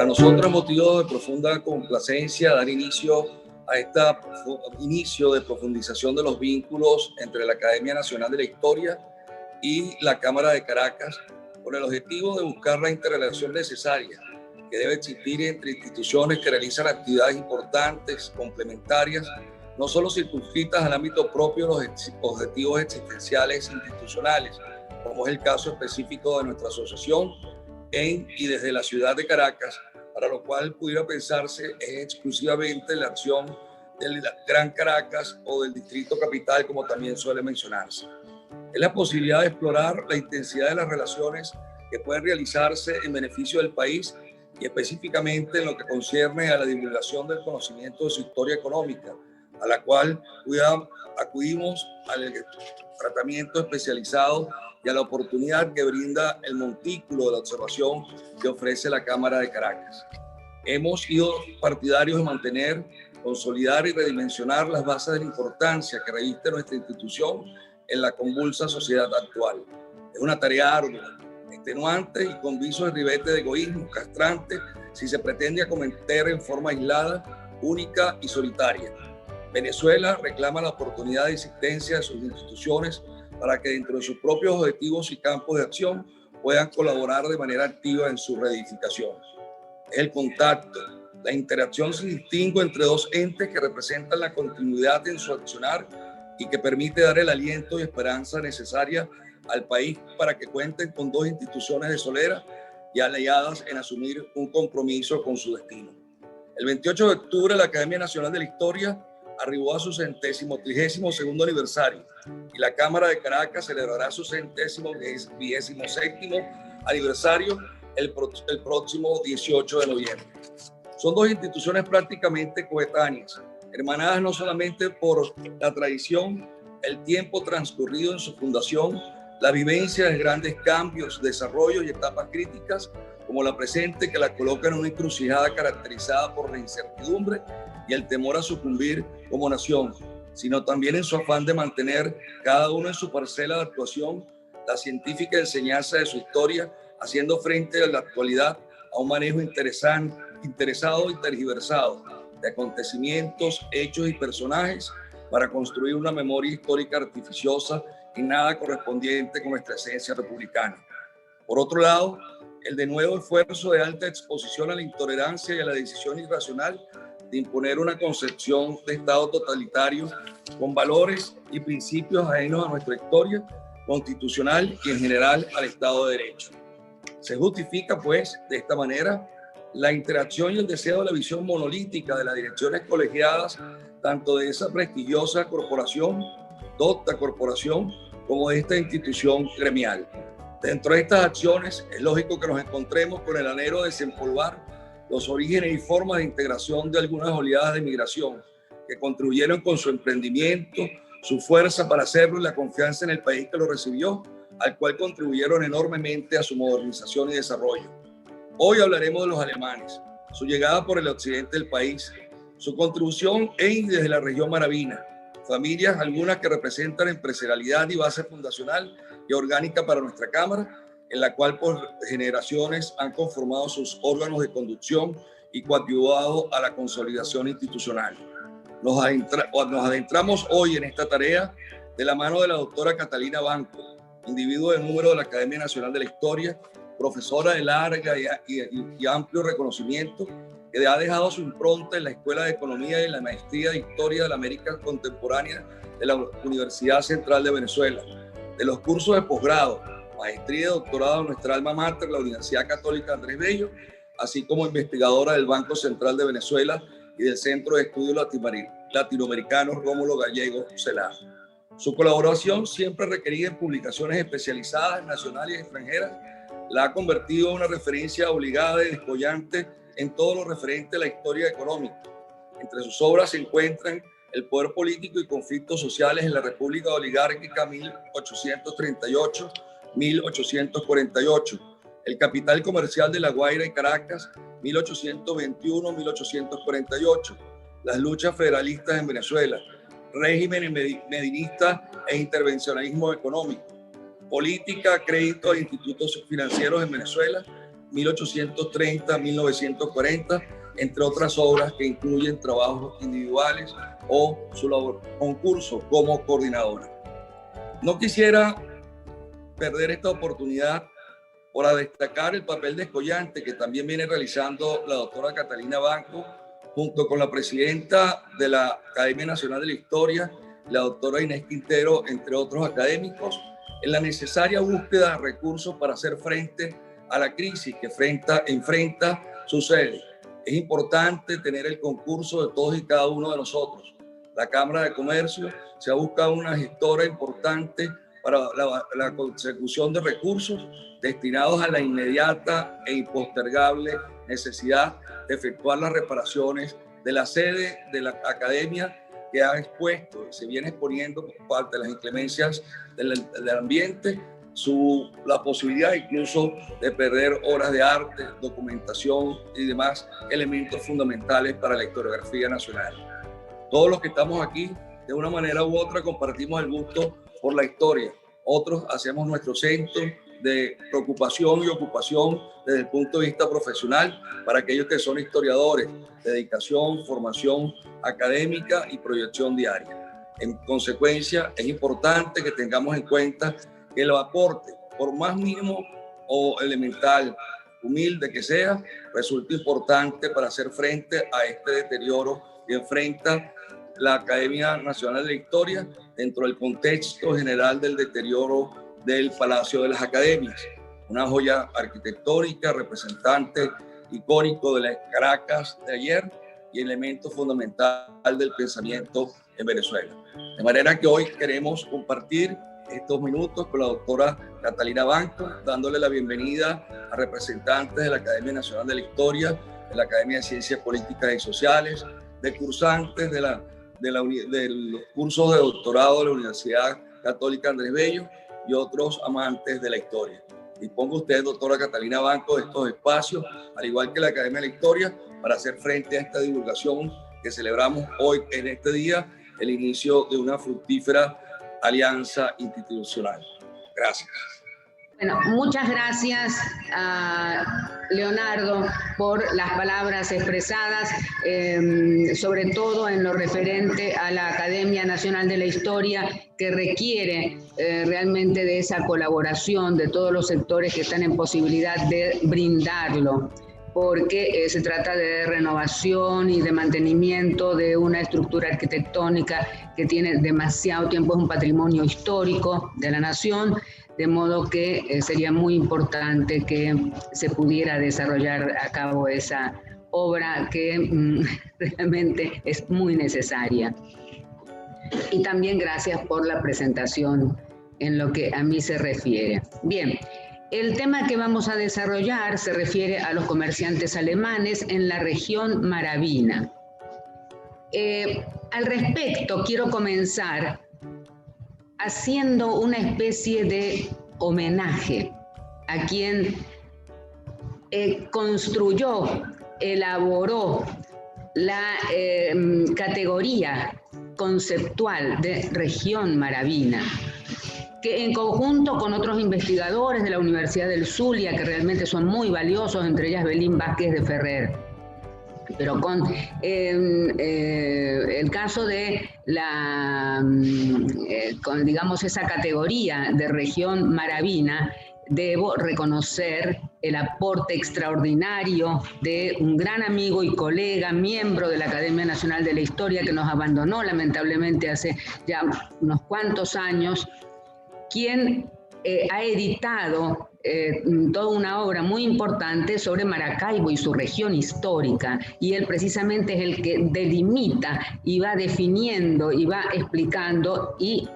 nosotros es motivo de profunda complacencia dar inicio a este inicio de profundización de los vínculos entre la Academia Nacional de la Historia y la Cámara de Caracas, con el objetivo de buscar la interrelación necesaria que debe existir entre instituciones que realizan actividades importantes, complementarias, no solo circunscritas al ámbito propio de los objetivos existenciales institucionales, como es el caso específico de nuestra asociación en y desde la ciudad de Caracas, para lo cual pudiera pensarse exclusivamente la acción del Gran Caracas o del Distrito Capital, como también suele mencionarse. Es la posibilidad de explorar la intensidad de las relaciones que pueden realizarse en beneficio del país y específicamente en lo que concierne a la divulgación del conocimiento de su historia económica, a la cual acudimos al tratamiento especializado y a la oportunidad que brinda el montículo de la observación que ofrece la Cámara de Caracas. Hemos sido partidarios de mantener, consolidar y redimensionar las bases de la importancia que reviste nuestra institución en la convulsa sociedad actual. Es una tarea ardua, extenuante y con visos de ribete de egoísmo, castrante, si se pretende acometer en forma aislada, única y solitaria. Venezuela reclama la oportunidad de existencia de sus instituciones para que dentro de sus propios objetivos y campos de acción puedan colaborar de manera activa en su reedificación. Es el contacto, la interacción sin distingo entre dos entes que representan la continuidad en su accionar y que permite dar el aliento y esperanza necesaria al país para que cuenten con dos instituciones de solera y aliadas en asumir un compromiso con su destino. El 28 de octubre la Academia Nacional de la Historia arribó a su 132º aniversario y la Cámara de Caracas celebrará su 127º aniversario el próximo 18 de noviembre. Son dos instituciones prácticamente coetáneas, hermanadas no solamente por la tradición, el tiempo transcurrido en su fundación, la vivencia de grandes cambios, desarrollos y etapas críticas, como la presente que la coloca en una encrucijada caracterizada por la incertidumbre y el temor a sucumbir como nación, sino también en su afán de mantener cada uno en su parcela de actuación la científica enseñanza de su historia, haciendo frente a la actualidad a un manejo interesado y tergiversado de acontecimientos, hechos y personajes para construir una memoria histórica artificiosa y nada correspondiente con nuestra esencia republicana. Por otro lado, el de nuevo esfuerzo de alta exposición a la intolerancia y a la decisión irracional de imponer una concepción de Estado totalitario con valores y principios ajenos a nuestra historia constitucional y en general al Estado de Derecho. Se justifica, pues, de esta manera, la interacción y el deseo de la visión monolítica de las direcciones colegiadas, tanto de esa prestigiosa corporación, docta corporación, como de esta institución gremial. Dentro de estas acciones, es lógico que nos encontremos con el anhelo de desempolvar los orígenes y formas de integración de algunas oleadas de migración que contribuyeron con su emprendimiento, su fuerza para hacerlo y la confianza en el país que lo recibió, al cual contribuyeron enormemente a su modernización y desarrollo. Hoy hablaremos de los alemanes, su llegada por el occidente del país, su contribución en y desde la región Maravina, familias algunas que representan empresarialidad y base fundacional y orgánica para nuestra Cámara, en la cual por generaciones han conformado sus órganos de conducción y coadyuvado a la consolidación institucional. Nos adentramos hoy en esta tarea de la mano de la doctora Catalina Banco, individuo de número de la Academia Nacional de la Historia, profesora de larga y amplio reconocimiento, que ha dejado su impronta en la Escuela de Economía y la Maestría de Historia de la América Contemporánea de la Universidad Central de Venezuela, de los cursos de posgrado, maestría y doctorado en nuestra alma mater, la Universidad Católica Andrés Bello, así como investigadora del Banco Central de Venezuela y del Centro de Estudios Latinoamericanos Rómulo Gallego Celá. Su colaboración, siempre requerida en publicaciones especializadas nacionales y extranjeras, la ha convertido en una referencia obligada y descollante en todo lo referente a la historia económica. Entre sus obras se encuentran El poder político y conflictos sociales en la República Oligárquica 1838-1848, El capital comercial de La Guaira y Caracas 1821-1848, Las luchas federalistas en Venezuela, Régimen medinista e intervencionismo económico, Política, crédito e institutos financieros en Venezuela, 1830-1940, entre otras obras que incluyen trabajos individuales o su concurso como coordinadora. No quisiera perder esta oportunidad para destacar el papel descollante que también viene realizando la doctora Catalina Banco, junto con la presidenta de la Academia Nacional de la Historia, la doctora Inés Quintero, entre otros académicos, en la necesaria búsqueda de recursos para hacer frente a la crisis que enfrenta su sede. Es importante tener el concurso de todos y cada uno de nosotros. La Cámara de Comercio se ha buscado una gestora importante para la consecución de recursos destinados a la inmediata e impostergable necesidad de efectuar las reparaciones de la sede de la academia que ha expuesto y se viene exponiendo por parte de las inclemencias del ambiente, la posibilidad incluso de perder horas de arte, documentación y demás elementos fundamentales para la historiografía nacional. Todos los que estamos aquí, de una manera u otra, compartimos el gusto por la historia. Otros hacemos nuestro centro de preocupación y ocupación desde el punto de vista profesional para aquellos que son historiadores, dedicación, formación académica y proyección diaria. En consecuencia, es importante que tengamos en cuenta que el aporte, por más mínimo o elemental, humilde que sea, resulta importante para hacer frente a este deterioro que enfrenta la Academia Nacional de la Historia dentro del contexto general del deterioro del Palacio de las Academias, una joya arquitectónica, representante icónico de las Caracas de ayer y elemento fundamental del pensamiento en Venezuela. De manera que hoy queremos compartir estos minutos con la doctora Catalina Banco, dándole la bienvenida a representantes de la Academia Nacional de la Historia, de la Academia de Ciencias Políticas y Sociales, de cursantes de los cursos de doctorado de la Universidad Católica Andrés Bello y otros amantes de la historia. Disponga usted, doctora Catalina Banco, de estos espacios, al igual que la Academia de la Historia, para hacer frente a esta divulgación que celebramos hoy en este día, el inicio de una fructífera alianza institucional. Gracias. Bueno, muchas gracias a Leonardo por las palabras expresadas, sobre todo en lo referente a la Academia Nacional de la Historia, que requiere realmente de esa colaboración de todos los sectores que están en posibilidad de brindarlo, porque se trata de renovación y de mantenimiento de una estructura arquitectónica que tiene demasiado tiempo, es un patrimonio histórico de la nación, de modo que sería muy importante que se pudiera desarrollar a cabo esa obra que realmente es muy necesaria. Y también gracias por la presentación en lo que a mí se refiere. Bien. El tema que vamos a desarrollar se refiere a los comerciantes alemanes en la región Maravina. Al respecto, quiero comenzar haciendo una especie de homenaje a quien construyó, elaboró la categoría conceptual de región Maravina, que en conjunto con otros investigadores de la Universidad del Zulia, que realmente son muy valiosos, entre ellas Belín Vázquez de Ferrer, pero con el caso de con, digamos, esa categoría de región Maravina, debo reconocer el aporte extraordinario de un gran amigo y colega, miembro de la Academia Nacional de la Historia, que nos abandonó lamentablemente hace ya unos cuantos años, quien ha editado toda una obra muy importante sobre Maracaibo y su región histórica, y él precisamente es el que delimita y va definiendo y va explicando, y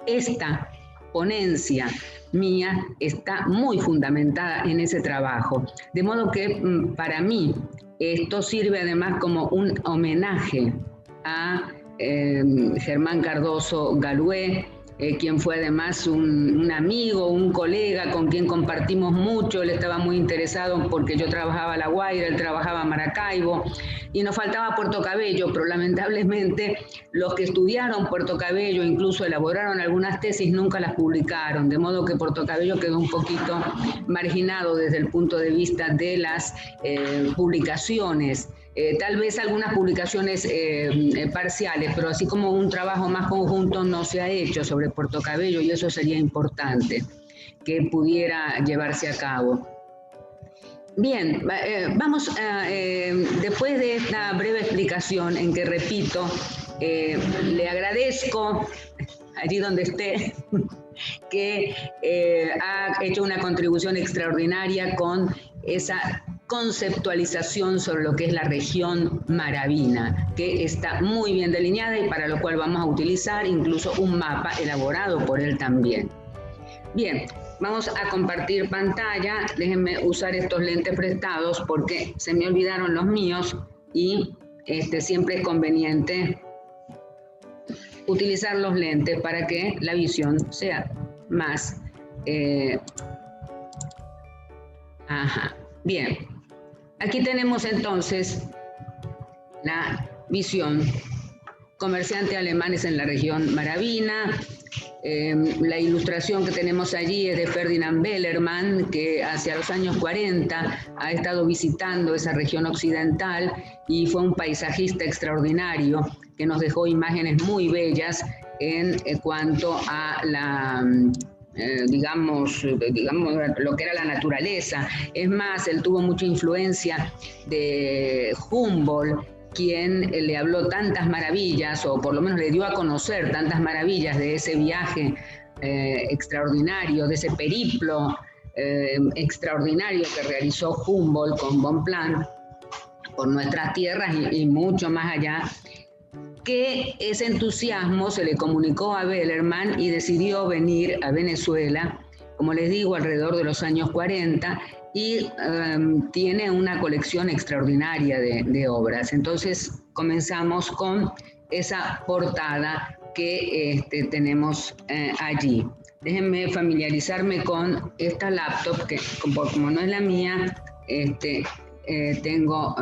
esta ponencia mía está muy fundamentada en ese trabajo, de modo que para mí esto sirve además como un homenaje a Germán Cardoso Galué, quien fue además un amigo, un colega con quien compartimos mucho. Él estaba muy interesado porque yo trabajaba La Guaira, él trabajaba Maracaibo, y nos faltaba Puerto Cabello, pero lamentablemente los que estudiaron Puerto Cabello, incluso elaboraron algunas tesis, nunca las publicaron, de modo que Puerto Cabello quedó un poquito marginado desde el punto de vista de las publicaciones. Tal vez algunas publicaciones parciales, pero así como un trabajo más conjunto no se ha hecho sobre Puerto Cabello, y eso sería importante que pudiera llevarse a cabo. Bien, vamos, después de esta breve explicación en que, repito, le agradezco, allí donde esté, que ha hecho una contribución extraordinaria con esa conceptualización sobre lo que es la región maravina, que está muy bien delineada y para lo cual vamos a utilizar incluso un mapa elaborado por él también. Bien, vamos a compartir pantalla. Déjenme usar estos lentes prestados porque se me olvidaron los míos y siempre es conveniente utilizar los lentes para que la visión sea más... Bien, aquí tenemos entonces la visión: comerciantes alemanes en la región maravina. La ilustración que tenemos allí es de Ferdinand Bellermann, que hacia los años 40 ha estado visitando esa región occidental y fue un paisajista extraordinario que nos dejó imágenes muy bellas en cuanto a la... digamos, lo que era la naturaleza. Es más, él tuvo mucha influencia de Humboldt, quien le habló tantas maravillas, o por lo menos le dio a conocer tantas maravillas de ese viaje extraordinario, de ese periplo extraordinario que realizó Humboldt con Bonpland por nuestras tierras y mucho más allá, que ese entusiasmo se le comunicó a Bellermann y decidió venir a Venezuela, como les digo, alrededor de los años 40, y tiene una colección extraordinaria de obras. Entonces comenzamos con esa portada que tenemos allí. Déjenme familiarizarme con esta laptop, que como no es la mía, tengo...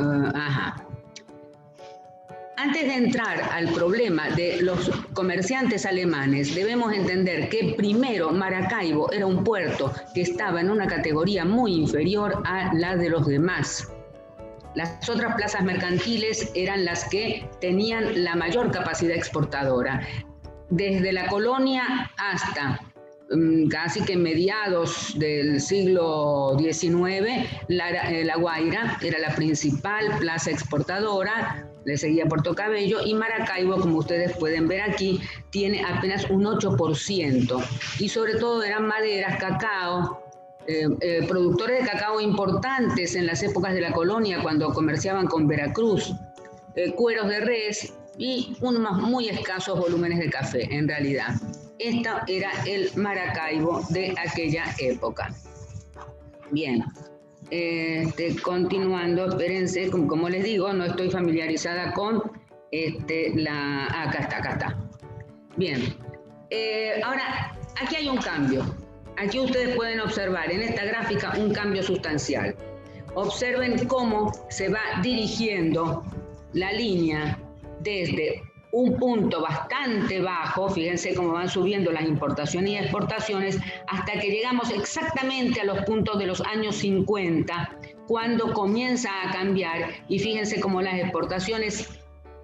Antes de entrar al problema de los comerciantes alemanes, debemos entender que primero Maracaibo era un puerto que estaba en una categoría muy inferior a la de los demás. Las otras plazas mercantiles eran las que tenían la mayor capacidad exportadora. Desde la colonia hasta casi que mediados del siglo XIX, La Guaira era la principal plaza exportadora. Le seguía Puerto Cabello, y Maracaibo, como ustedes pueden ver aquí, tiene apenas un 8%, y sobre todo eran maderas, cacao, productores de cacao importantes en las épocas de la colonia cuando comerciaban con Veracruz, cueros de res y unos muy escasos volúmenes de café, en realidad. Esta era el Maracaibo de aquella época. Bien. Continuando, espérense, como les digo, no estoy familiarizada con acá está. Bien, ahora, aquí hay un cambio. Aquí ustedes pueden observar en esta gráfica un cambio sustancial. Observen cómo se va dirigiendo la línea desde un punto bastante bajo, fíjense cómo van subiendo las importaciones y exportaciones, hasta que llegamos exactamente a los puntos de los años 50, cuando comienza a cambiar, y fíjense cómo las exportaciones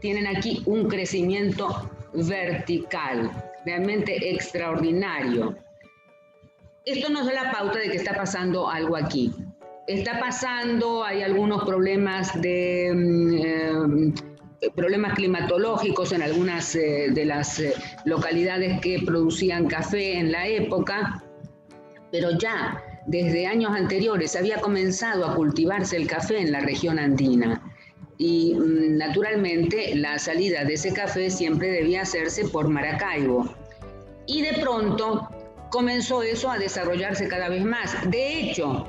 tienen aquí un crecimiento vertical, realmente extraordinario. Esto nos da la pauta de que está pasando algo aquí. Está pasando, hay algunos problemas problemas climatológicos en algunas de las localidades que producían café en la época, pero ya desde años anteriores había comenzado a cultivarse el café en la región andina, y naturalmente la salida de ese café siempre debía hacerse por Maracaibo, y de pronto comenzó eso a desarrollarse cada vez más. De hecho,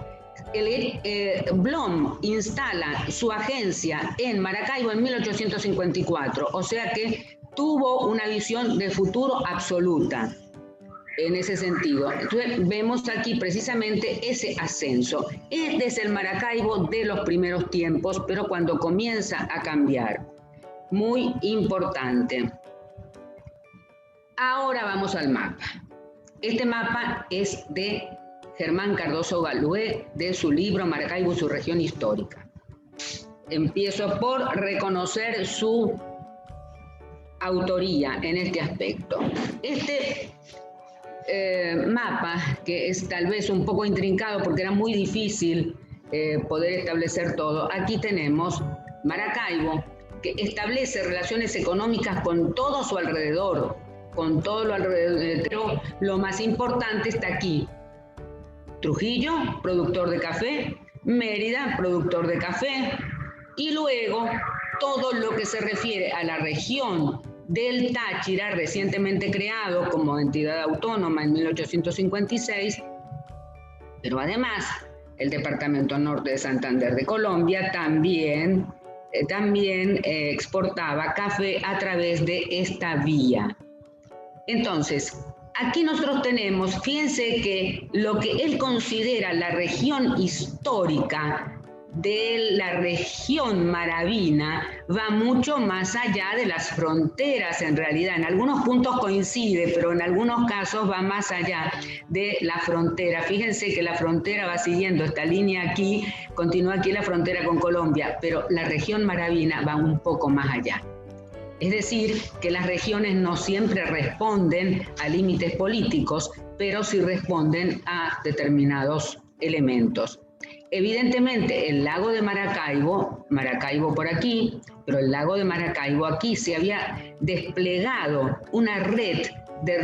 Blom instala su agencia en Maracaibo en 1854, o sea que tuvo una visión de futuro absoluta. en ese sentido. Entonces, vemos aquí precisamente ese ascenso. Este es el Maracaibo de los primeros tiempos, pero cuando comienza a cambiar. Muy importante. Ahora vamos al mapa. Este mapa es de Germán Cardoso Galué, de su libro Maracaibo, su región histórica. Empiezo por reconocer su autoría en este aspecto. Este mapa, que es tal vez un poco intrincado porque era muy difícil poder establecer todo, aquí tenemos Maracaibo, que establece relaciones económicas con todo su alrededor, con todo lo alrededor, pero lo más importante está aquí. Trujillo, productor de café, Mérida, productor de café, y luego todo lo que se refiere a la región del Táchira, recientemente creado como entidad autónoma en 1856, pero además el Departamento Norte de Santander de Colombia también exportaba café a través de esta vía. Entonces, aquí nosotros tenemos, fíjense que lo que él considera la región histórica de la región maravina va mucho más allá de las fronteras en realidad. En algunos puntos coincide, pero en algunos casos va más allá de la frontera. Fíjense que la frontera va siguiendo esta línea aquí, continúa aquí la frontera con Colombia, pero la región maravina va un poco más allá. Es decir, que las regiones no siempre responden a límites políticos, pero sí responden a determinados elementos. Evidentemente, el lago de Maracaibo por aquí, pero el lago de Maracaibo aquí se había desplegado una red de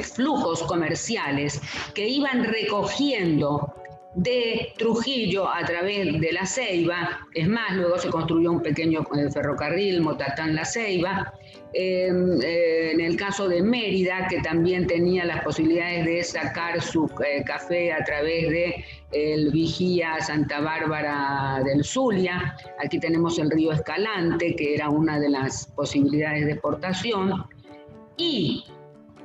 flujos comerciales que iban recogiendo de Trujillo a través de La Ceiba. Es más, luego se construyó un pequeño ferrocarril, Motatán-La Ceiba. En el caso de Mérida, que también tenía las posibilidades de sacar su café a través de el Vigía Santa Bárbara del Zulia. Aquí tenemos el río Escalante, que era una de las posibilidades de exportación. Y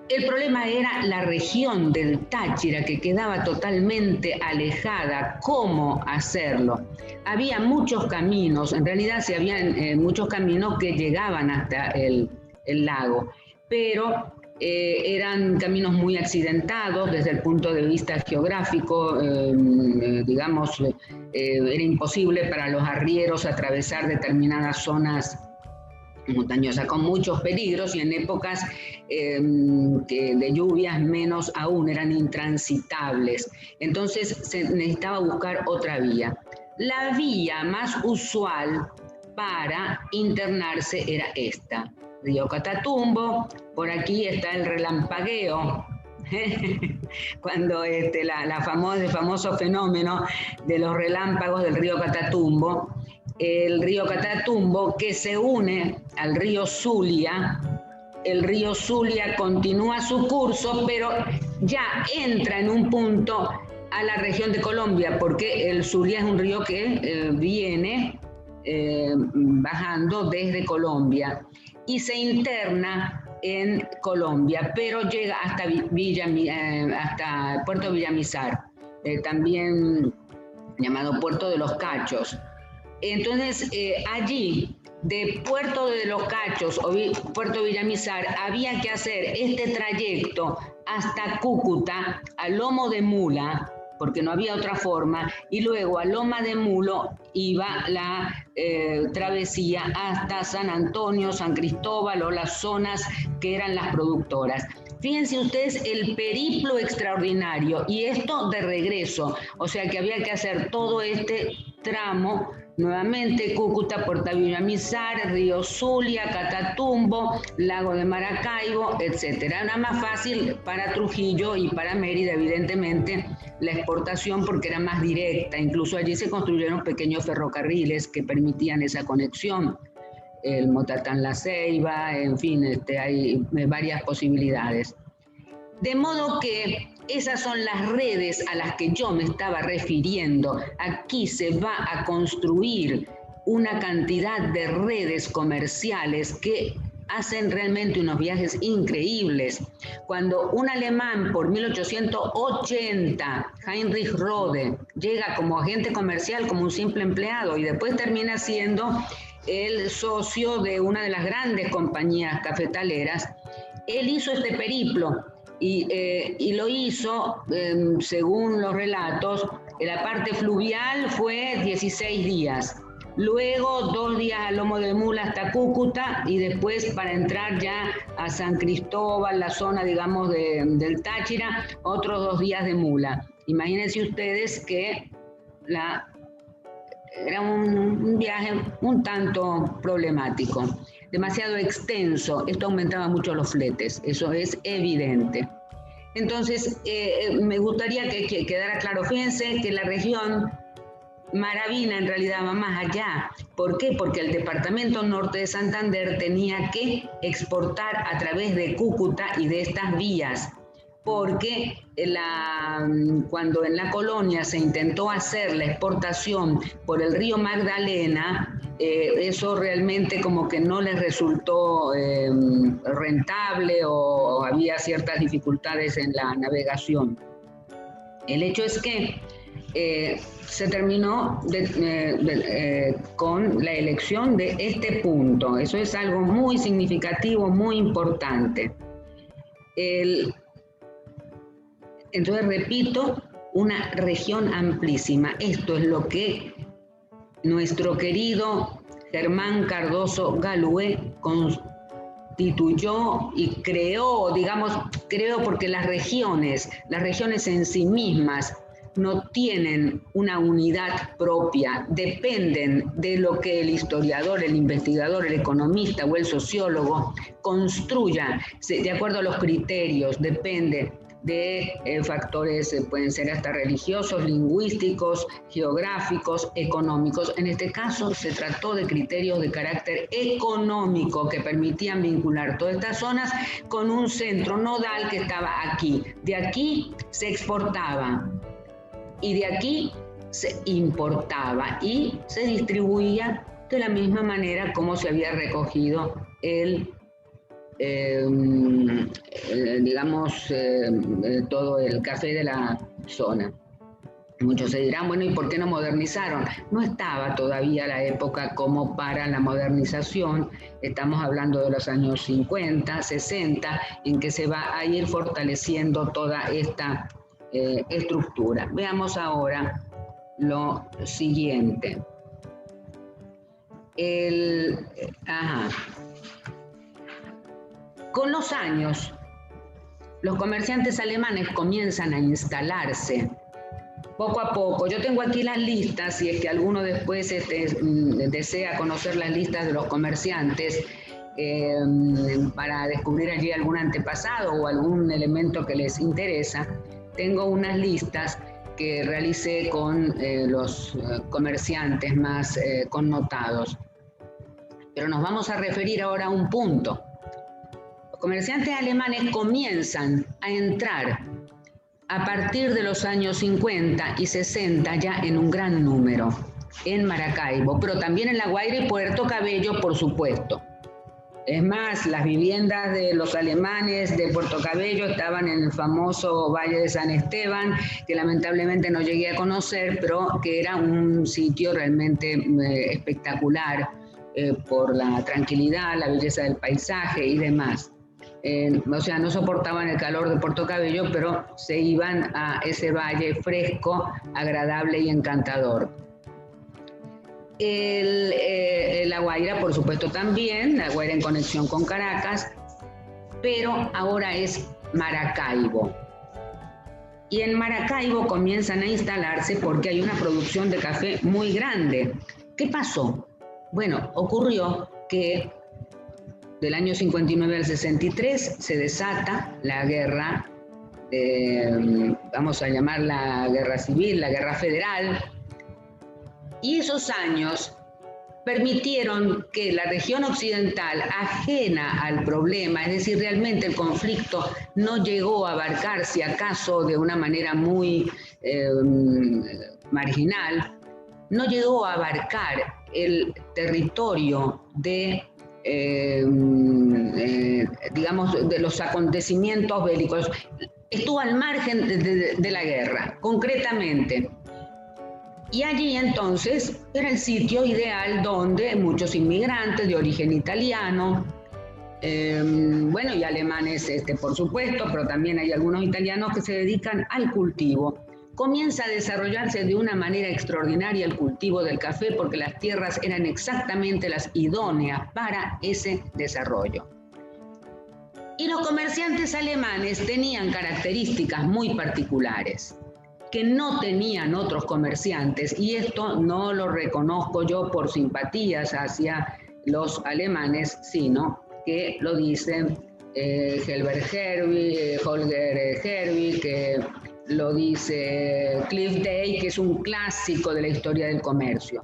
el problema era la región del Táchira, que quedaba totalmente alejada. ¿Cómo hacerlo? Había muchos caminos, en realidad se habían muchos caminos que llegaban hasta el lago, pero eran caminos muy accidentados desde el punto de vista geográfico. Digamos, era imposible para los arrieros atravesar determinadas zonas montañosa, con muchos peligros, y en épocas de lluvias menos aún, eran intransitables. Entonces se necesitaba buscar otra vía. La vía más usual para internarse era esta: Río Catatumbo. Por aquí está el relampagueo, cuando el famoso fenómeno de los relámpagos del río Catatumbo. El río Catatumbo, que se une al río Zulia. El río Zulia continúa su curso, pero ya entra en un punto a la región de Colombia, porque el Zulia es un río que viene bajando desde Colombia y se interna en Colombia, pero llega hasta Puerto Villamizar, también llamado Puerto de los Cachos. Entonces, allí, de Puerto de los Cachos o Puerto Villamizar, había que hacer este trayecto hasta Cúcuta, a lomo de mula, porque no había otra forma, y luego a Loma de Mulo iba la travesía hasta San Antonio, San Cristóbal, o las zonas que eran las productoras. Fíjense ustedes el periplo extraordinario, y esto de regreso, o sea que había que hacer todo este tramo, nuevamente Cúcuta, Puerto Villamizar, Río Zulia, Catatumbo, Lago de Maracaibo, etcétera. Era más fácil para Trujillo y para Mérida, evidentemente, la exportación, porque era más directa. Incluso allí se construyeron pequeños ferrocarriles que permitían esa conexión. El Motatán-La Ceiba, en fin, hay varias posibilidades. De modo que esas son las redes a las que yo me estaba refiriendo. Aquí se va a construir una cantidad de redes comerciales que hacen realmente unos viajes increíbles. Cuando un alemán por 1880, Heinrich Rode, llega como agente comercial, como un simple empleado, y después termina siendo el socio de una de las grandes compañías cafetaleras, él hizo este periplo y lo hizo, según los relatos, la parte fluvial fue 16 días. Luego 2 días a lomo de mula hasta Cúcuta y después para entrar ya a San Cristóbal, la zona, digamos, del Táchira, otros 2 días de mula. Imagínense ustedes que era un viaje un tanto problemático, demasiado extenso. Esto aumentaba mucho los fletes, eso es evidente. Entonces, me gustaría que quedara claro, fíjense que la región Maravina en realidad va más allá. ¿Por qué? Porque el departamento norte de Santander tenía que exportar a través de Cúcuta y de estas vías, porque cuando en la colonia se intentó hacer la exportación por el río Magdalena, eso realmente como que no les resultó rentable o había ciertas dificultades en la navegación. El hecho es que se terminó con la elección de este punto. Eso es algo muy significativo, muy importante. Entonces, repito, una región amplísima. Esto es lo que nuestro querido Germán Cardoso Galué constituyó y creó, digamos, creó porque las regiones en sí mismas no tienen una unidad propia, dependen de lo que el historiador, el investigador, el economista o el sociólogo construya de acuerdo a los criterios, depende de factores, pueden ser hasta religiosos, lingüísticos, geográficos, económicos. En este caso se trató de criterios de carácter económico que permitían vincular todas estas zonas con un centro nodal que estaba aquí. De aquí se exportaba y de aquí se importaba y se distribuía de la misma manera como se había recogido todo el café de la zona. Muchos se dirán, bueno, ¿y por qué no modernizaron? No estaba todavía la época como para la modernización. Estamos hablando de los años 50, 60, en que se va a ir fortaleciendo toda esta estructura. Veamos ahora lo siguiente. Con los años, los comerciantes alemanes comienzan a instalarse poco a poco. Yo tengo aquí las listas, si es que alguno después desea conocer las listas de los comerciantes para descubrir allí algún antepasado o algún elemento que les interesa. Tengo unas listas que realicé con los comerciantes más connotados. Pero nos vamos a referir ahora a un punto. Los comerciantes alemanes comienzan a entrar a partir de los años 50 y 60 ya en un gran número en Maracaibo, pero también en La Guaira y Puerto Cabello, por supuesto. Es más, las viviendas de los alemanes de Puerto Cabello estaban en el famoso Valle de San Esteban, que lamentablemente no llegué a conocer, pero que era un sitio realmente espectacular por la tranquilidad, la belleza del paisaje y demás. O sea, no soportaban el calor de Puerto Cabello, pero se iban a ese valle fresco, agradable y encantador. La Guaira, por supuesto, también, La Guaira en conexión con Caracas, pero ahora es Maracaibo. Y en Maracaibo comienzan a instalarse porque hay una producción de café muy grande. ¿Qué pasó? Bueno, ocurrió que del año 59 al 63 se desata la guerra, vamos a llamarla guerra civil, la guerra federal, y esos años permitieron que la región occidental, ajena al problema, es decir, realmente el conflicto no llegó a abarcar, si acaso de una manera muy marginal, no llegó a abarcar el territorio de digamos, de los acontecimientos bélicos. Estuvo al margen de la guerra, concretamente. Y allí entonces era el sitio ideal donde muchos inmigrantes de origen italiano, bueno, y alemanes, por supuesto, pero también hay algunos italianos que se dedican al cultivo. Comienza a desarrollarse de una manera extraordinaria el cultivo del café porque las tierras eran exactamente las idóneas para ese desarrollo. Y los comerciantes alemanes tenían características muy particulares que no tenían otros comerciantes, y esto no lo reconozco yo por simpatías hacia los alemanes, sino que lo dicen Holger Herwig, que lo dice Cliff Day, que es un clásico de la historia del comercio.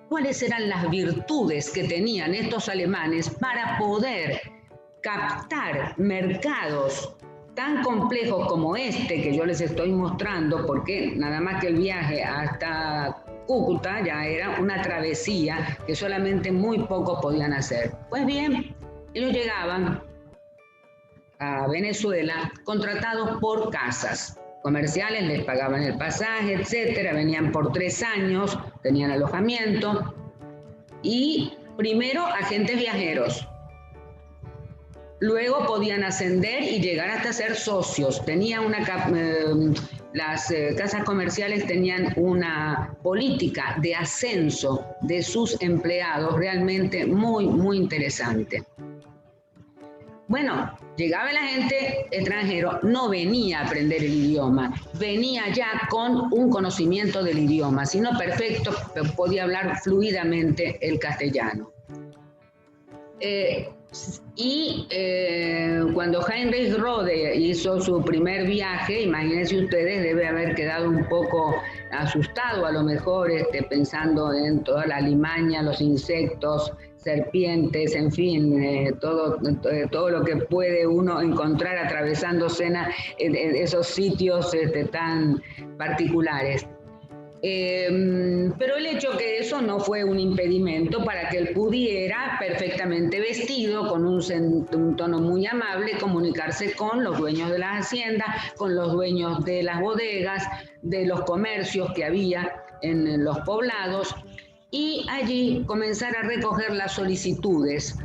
¿Cuáles eran las virtudes que tenían estos alemanes para poder captar mercados tan complejos como este que yo les estoy mostrando? Porque nada más que el viaje hasta Cúcuta ya era una travesía que solamente muy pocos podían hacer. Pues bien, ellos llegaban a Venezuela contratados por casas comerciales, les pagaban el pasaje, etcétera, venían por 3 años, tenían alojamiento, y primero agentes viajeros. Luego podían ascender y llegar hasta ser socios. Las casas comerciales tenían una política de ascenso de sus empleados realmente muy, muy interesante. Bueno, llegaba la gente extranjero, no venía a aprender el idioma, venía ya con un conocimiento del idioma, sino perfecto, podía hablar fluidamente el castellano. Cuando Heinrich Rode hizo su primer viaje, imagínense ustedes, debe haber quedado un poco asustado a lo mejor, pensando en toda la alimaña, los insectos, serpientes, en fin, todo lo que puede uno encontrar atravesando esos sitios tan particulares. Pero el hecho que eso no fue un impedimento para que él pudiera, perfectamente vestido, con un tono muy amable, comunicarse con los dueños de las haciendas, con los dueños de las bodegas, de los comercios que había en los poblados, y allí comenzar a recoger las solicitudes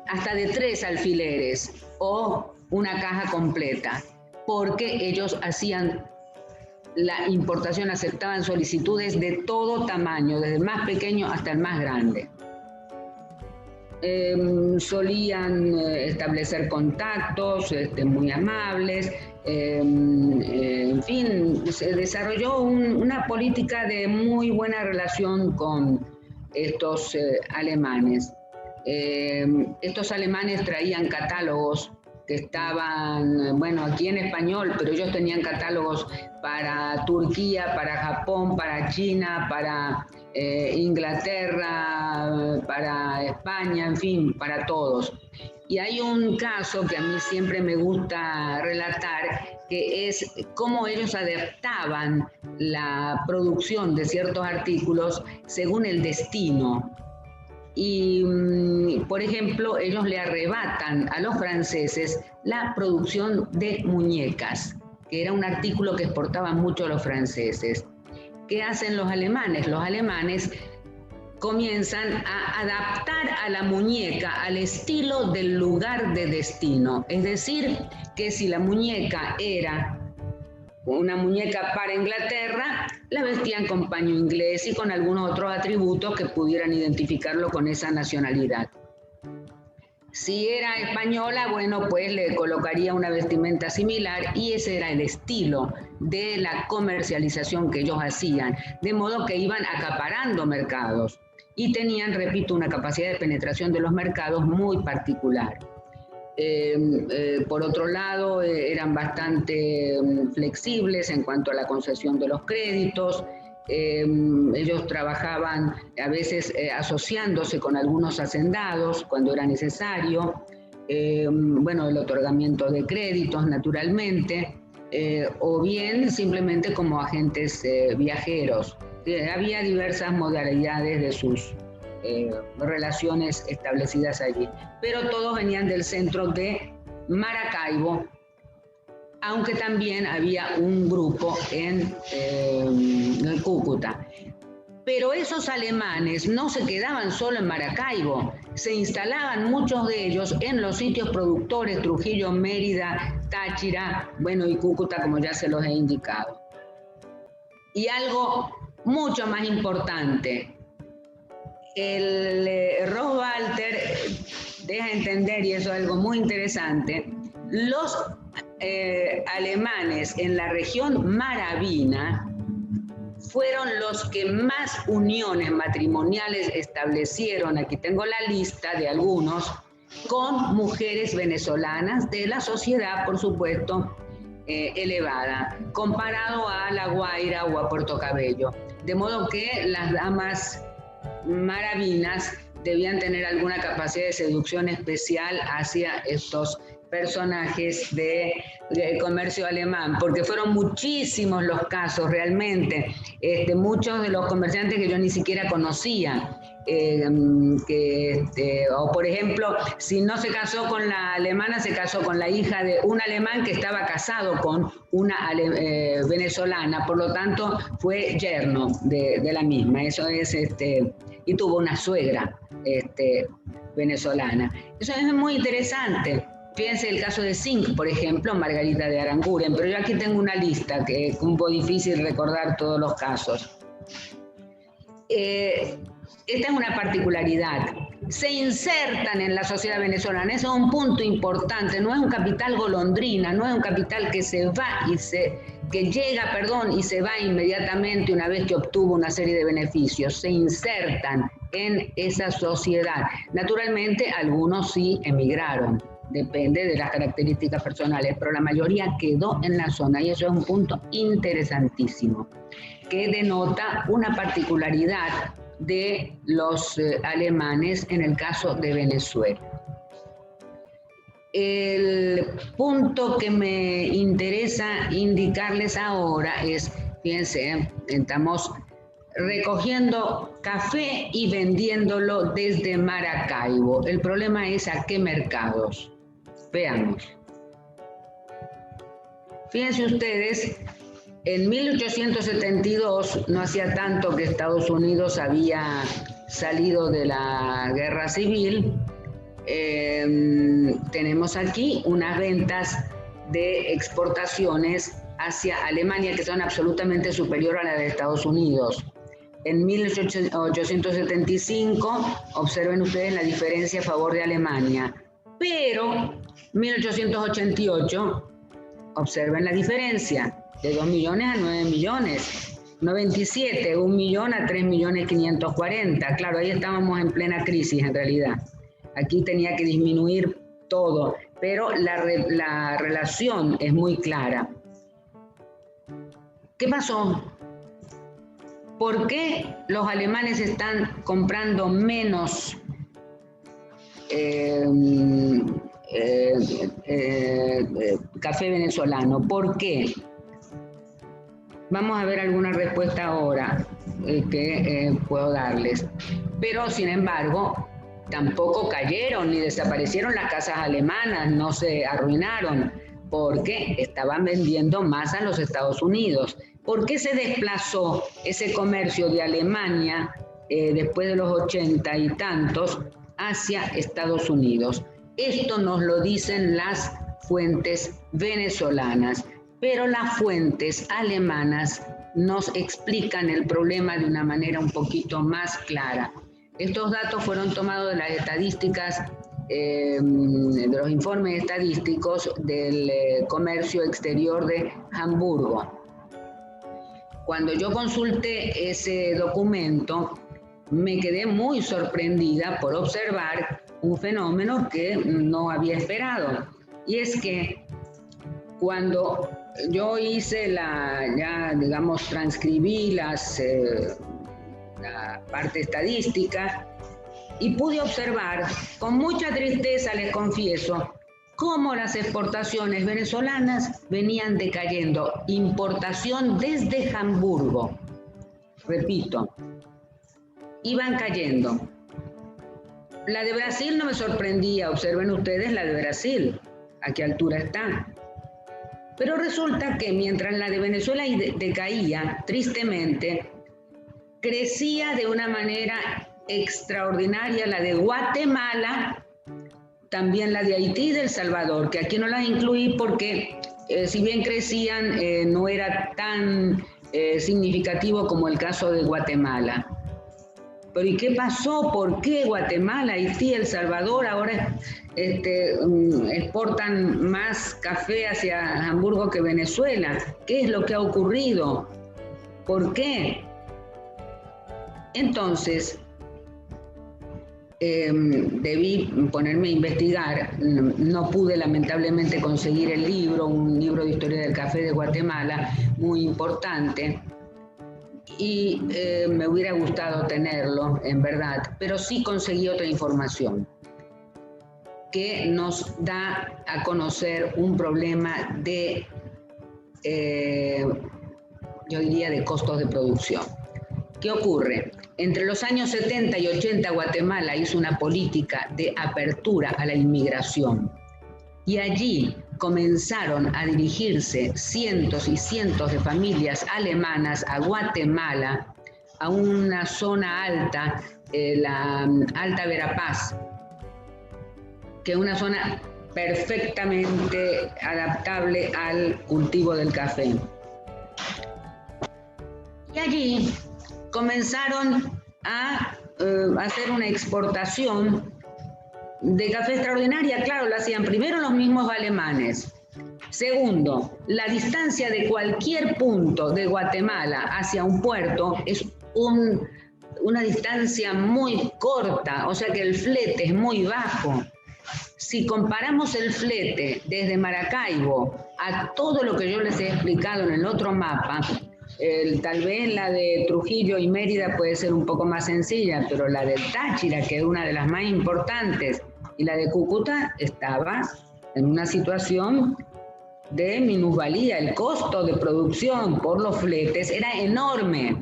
hasta de 3 alfileres o una caja completa, porque ellos hacían la importación, aceptaban solicitudes de todo tamaño, desde el más pequeño hasta el más grande. Solían establecer contactos muy amables, en fin, se desarrolló una política de muy buena relación con estos alemanes. Estos alemanes traían catálogos que estaban, bueno, aquí en español, pero ellos tenían catálogos para Turquía, para Japón, para China, para Inglaterra, para España, en fin, para todos. Y hay un caso que a mí siempre me gusta relatar, que es cómo ellos adaptaban la producción de ciertos artículos según el destino. Y, por ejemplo, ellos le arrebatan a los franceses la producción de muñecas, que era un artículo que exportaban mucho los franceses. ¿Qué hacen los alemanes? Los alemanes comienzan a adaptar a la muñeca al estilo del lugar de destino. Es decir, que si la muñeca era una muñeca para Inglaterra, la vestían con paño inglés y con algunos otros atributos que pudieran identificarlo con esa nacionalidad. Si era española, bueno, pues le colocaría una vestimenta similar, y ese era el estilo de la comercialización que ellos hacían, de modo que iban acaparando mercados y tenían, repito, una capacidad de penetración de los mercados muy particular. Por otro lado, eran bastante flexibles en cuanto a la concesión de los créditos. Ellos trabajaban a veces asociándose con algunos hacendados cuando era necesario. Bueno, el otorgamiento de créditos, naturalmente, o bien simplemente como agentes viajeros. Había diversas modalidades de sus relaciones establecidas allí. Pero todos venían del centro de Maracaibo, aunque también había un grupo en Cúcuta. Pero esos alemanes no se quedaban solo en Maracaibo, se instalaban muchos de ellos en los sitios productores, Trujillo, Mérida, Táchira, bueno, y Cúcuta, como ya se los he indicado. Y algo mucho más importante, el Ross-Walter deja entender, y eso es algo muy interesante, los alemanes en la región maravina fueron los que más uniones matrimoniales establecieron, aquí tengo la lista de algunos, con mujeres venezolanas de la sociedad, por supuesto, elevada, comparado a La Guaira o a Puerto Cabello. De modo que las damas maravinas debían tener alguna capacidad de seducción especial hacia estos personajes de comercio alemán, porque fueron muchísimos los casos realmente, muchos de los comerciantes que yo ni siquiera conocía, o por ejemplo, si no se casó con la alemana, se casó con la hija de un alemán que estaba casado con una venezolana, por lo tanto fue yerno de la misma, eso es, y tuvo una suegra venezolana. Eso es muy interesante. Fíjense el caso de Zinc, por ejemplo, Margarita de Aranguren, pero yo aquí tengo una lista que es un poco difícil recordar todos los casos. Esta es una particularidad. Se insertan en la sociedad venezolana, eso es un punto importante, no es un capital golondrina, no es un capital que se va y que llega, y se va inmediatamente una vez que obtuvo una serie de beneficios, se insertan en esa sociedad. Naturalmente, algunos sí emigraron, depende de las características personales, pero la mayoría quedó en la zona y eso es un punto interesantísimo, que denota una particularidad de los alemanes en el caso de Venezuela. El punto que me interesa indicarles ahora es, fíjense, estamos recogiendo café y vendiéndolo desde Maracaibo. El problema es a qué mercados. Veamos. Fíjense ustedes, en 1872, no hacía tanto que Estados Unidos había salido de la guerra civil, tenemos aquí unas ventas de exportaciones hacia Alemania que son absolutamente superiores a las de Estados Unidos. En 1875, observen ustedes la diferencia a favor de Alemania, pero 1888, observen la diferencia, de 2 millones a 9 millones, 97, 1 millón a 3.540.000. Claro, ahí estábamos en plena crisis en realidad. Aquí tenía que disminuir todo, pero la relación es muy clara. ¿Qué pasó? ¿Por qué los alemanes están comprando menos café venezolano? ¿Por qué? Vamos a ver alguna respuesta ahora que puedo darles. Pero, sin embargo, tampoco cayeron ni desaparecieron las casas alemanas, no se arruinaron, porque estaban vendiendo más a los Estados Unidos. ¿Por qué se desplazó ese comercio de Alemania después de los 80 y tantos hacia Estados Unidos? Esto nos lo dicen las fuentes venezolanas, pero las fuentes alemanas nos explican el problema de una manera un poquito más clara. Estos datos fueron tomados de las estadísticas, de los informes estadísticos del comercio exterior de Hamburgo. Cuando yo consulté ese documento, me quedé muy sorprendida por observar un fenómeno que no había esperado. Y es que cuando yo hice transcribí la parte estadística y pude observar, con mucha tristeza les confieso, cómo las exportaciones venezolanas venían decayendo. Importación desde Hamburgo, repito, iban cayendo. La de Brasil no me sorprendía, observen ustedes la de Brasil, a qué altura está. Pero resulta que mientras la de Venezuela decaía, tristemente, crecía de una manera extraordinaria la de Guatemala, también la de Haití y de El Salvador, que aquí no las incluí porque si bien crecían, no era tan significativo como el caso de Guatemala. Pero ¿y qué pasó? ¿Por qué Guatemala, Haití, El Salvador ahora exportan más café hacia Hamburgo que Venezuela? ¿Qué es lo que ha ocurrido? ¿Por qué? Entonces, debí ponerme a investigar. No pude lamentablemente conseguir el libro, un libro de historia del café de Guatemala, muy importante. Y me hubiera gustado tenerlo, en verdad, pero sí conseguí otra información que nos da a conocer un problema de, yo diría, de costos de producción. ¿Qué ocurre? Entre los años 70 y 80 Guatemala hizo una política de apertura a la inmigración y allí comenzaron a dirigirse cientos y cientos de familias alemanas a Guatemala, a una zona alta, la Alta Verapaz, que es una zona perfectamente adaptable al cultivo del café. Y allí comenzaron a hacer una exportación de café extraordinaria. Claro, lo hacían primero los mismos alemanes. Segundo, la distancia de cualquier punto de Guatemala hacia un puerto es una distancia muy corta, o sea que el flete es muy bajo. Si comparamos el flete desde Maracaibo a todo lo que yo les he explicado en el otro mapa, tal vez la de Trujillo y Mérida puede ser un poco más sencilla, pero la de Táchira, que es una de las más importantes, y la de Cúcuta estaba en una situación de minusvalía. El costo de producción por los fletes era enorme.